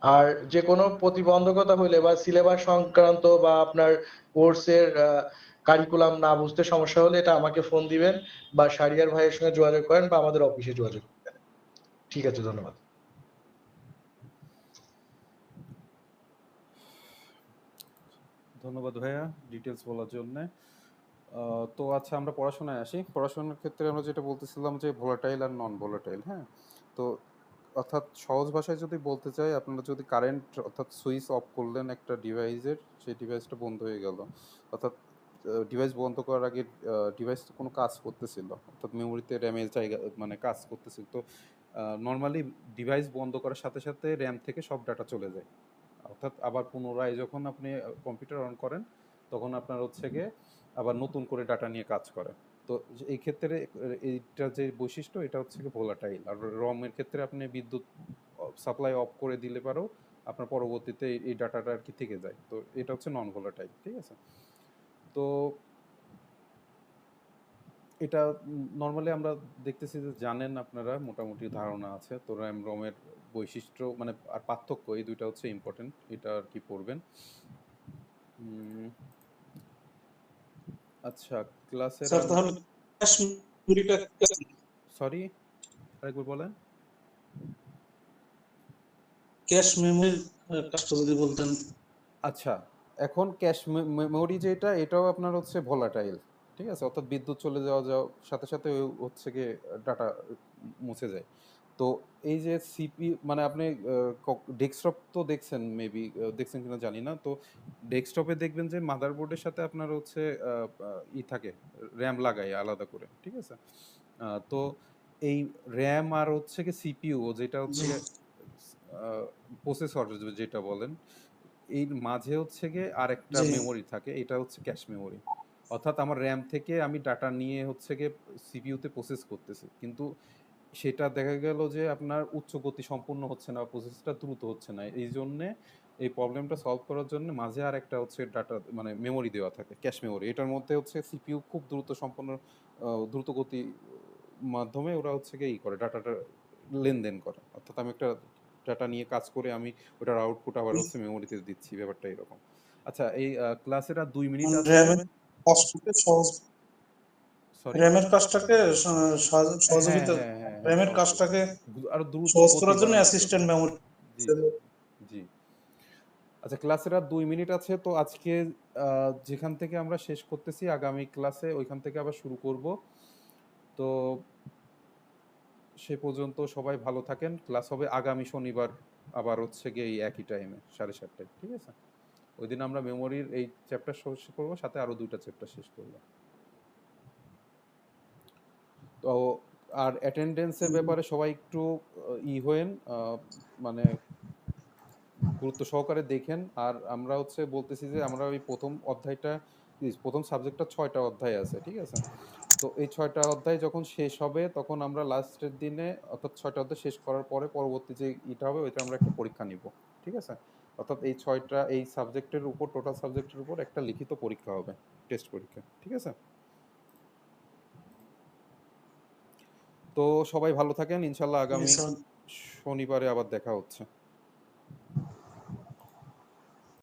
আর যে কোনো প্রতিবন্ধকতা হইলে বা সিলেবাস সংক্রান্ত বা আপনার কোর্সের কারিকুলাম না বুঝতে সমস্যা হলে এটা আমাকে ফোন দিবেন বা শারিয়ার ভাইয়ের সঙ্গে যোগাযোগ করেন বা আমাদের অফিসে যোগাযোগ করেন। ঠিক আছে, ধন্যবাদ। ধন্যবাদ ভাইয়া ডিটেলস বলার জন্য। তো আচ্ছা, আমরা পড়াশোনায় আসি। পড়াশোনার ক্ষেত্রে আমরা যেটা বলতেছিলাম যে ভোলাটাইল আর নন ভোলাটাইল। হ্যাঁ, তো অর্থাৎ সহজ ভাষায় যদি বলতে চাই, আপনারা যদি কারেন্ট অর্থাৎ সুইচ অফ করলেন একটা ডিভাইসের, সেই ডিভাইসটা বন্ধ হয়ে গেল, অর্থাৎ ডিভাইস বন্ধ করার আগে ডিভাইস কোনো কাজ করতেছিল, অর্থাৎ মেমোরিতে র্যামের জায়গা মানে কাজ করতেছিল। তো নর্মালি ডিভাইস বন্ধ করার সাথে সাথে র্যাম থেকে সব ডাটা চলে যায়, অর্থাৎ আবার পুনরায় যখন আপনি কম্পিউটার অন করেন তখন আপনার হচ্ছে গিয়ে আবার নতুন করে ডাটা নিয়ে কাজ করে। তো এই ক্ষেত্রে এইটা যে বৈশিষ্ট্য এটা হচ্ছে কি ভোলাটাইল। আর রমের ক্ষেত্রে আপনি বিদ্যুৎ সাপ্লাই অফ করে দিলে পারো আপনার পরবর্তীতে এই ডাটাটা আর কি থেকে যায়। তো এটা হচ্ছে নন ভোলাটাইল। ঠিক আছে, তো এটা নর্মালি আমরা দেখতেছি যে জানেন আপনারা, মোটামুটি ধারণা আছে। তো র্যাম রমের বৈশিষ্ট্য মানে আর পার্থক্য, এই দুইটা হচ্ছে ইম্পর্টেন্ট, এটা আর কি পড়বেন। আচ্ছা, ক্লাসের স্যার তাহলে ক্যাশ মেমোরিটা সরি আরেকবার বলেন। ক্যাশ মেমোরির কাজটা যদি বলতেন। আচ্ছা, এখন ক্যাশ মেমোরি যেটা, এটাও আপনার হচ্ছে ভোলাটাইল। ঠিক আছে, অর্থাৎ বিদ্যুৎ চলে যাওয়ার সাথে সাথে হচ্ছে গিয়ে ডাটা মুছে যায়। তো এই যে সিপি মানে আপনি ডেস্কটপ তো দেখছেন, মেবি দেখছেন কিনা জানি না। তো ডেস্কটপে দেখবেন যে মাদারবোর্ডের সাথে আপনার হচ্ছে থাকে, র্যাম লাগায় আলাদা করে। ঠিক আছে, তো এই র্যাম আর হচ্ছে কি সিপিইউ যেটা হচ্ছে প্রসেসর যেটা বলেন, এই মাঝে হচ্ছে গিয়ে আরেকটা জি মেমোরি থাকে, এটা হচ্ছে ক্যাশ মেমোরি। অর্থাৎ আমার র্যাম থেকে আমি ডাটা নিয়ে হচ্ছে গিয়ে সিপিইউতে প্রসেস করতেছি, কিন্তু সেটা দেখা গেল যে আপনার উচ্চ গতি সম্পূর্ণ হচ্ছে না, প্রসেসটা দ্রুত হচ্ছে না। এই জন্যে এই প্রবলেমটা সলভ করার জন্য মাঝে আর একটা হচ্ছে ডাটা মানে মেমোরি দেওয়া থাকে, ক্যাশ মেমোরি। এটার মধ্যে হচ্ছে সিপিইউ খুব দ্রুত সম্পন্ন দ্রুত গতি মাধ্যমে ওরা হচ্ছে গিয়ে করে ডাটাটা লেনদেন করে। অর্থাৎ আমি একটা ডাটা নিয়ে কাজ করে আমি ওটার আউটপুট আবার হচ্ছে মেমোরিতে দিচ্ছি, ব্যাপারটা এরকম। আচ্ছা, এই ক্লাসের আর 2 মিনিট আছে র্যামের তবে। কাজটাকে সহজ সরি। র্যামের কাজটাকে হ্যাঁ সহযোগিতা হ্যাঁ হ্যাঁ হ্যাঁ, র্যামের সহজ কাজটাকে আরো দ্রুত সহজ গতি করার জন্য বাড়ানোর জন্য। Assistant memory. জি জি। আচ্ছা, ক্লাসের আর 2 মিনিট আছে, তো আজকে যেখান থেকে আমরা শেষ করতেছি আগামী ক্লাসে ওইখান থেকে আবার শুরু করব। তো সে পর্যন্ত সবাই ভালো থাকেন। ক্লাস হবে আগামী শনিবার, আবার হচ্ছে গিয়ে এই একই টাইমে 7:30টায়, ঠিক আছে? ওই দিন আমরা মেমোরির এই চ্যাপ্টার শেষ করব, সাথে আরো 2টা চ্যাপ্টার শেষ করব। তো আর অ্যাটেন্ডেন্সের ব্যাপারে সবাই একটু হয়েন, মানে গুরুত্ব সহকারে দেখেন। আর আমরা হচ্ছে বলতেছি যে আমরা ওই প্রথম অধ্যায়টা, প্রথম সাবজেক্টটা 6টা অধ্যায় আছে, ঠিক আছে? তো এই 6টা অধ্যায় যখন শেষ হবে তখন আমরা লাস্টের দিনে, অর্থাৎ 6টা অধ্যায় শেষ করার পরে পরবর্তী যে ইটা হবে ওইটা আমরা একটা পরীক্ষা নিব, ঠিক আছে? অর্থাৎ এই 6টা এই সাবজেক্টের উপর, টোটাল সাবজেক্টের উপর একটা লিখিত পরীক্ষা হবে, টেস্ট পরীক্ষা, ঠিক আছে? তো সবাই ভালো থাকেন, ইনশাল্লাহ জি আগামী স্যার। শনিবারে আবার দেখা হচ্ছে।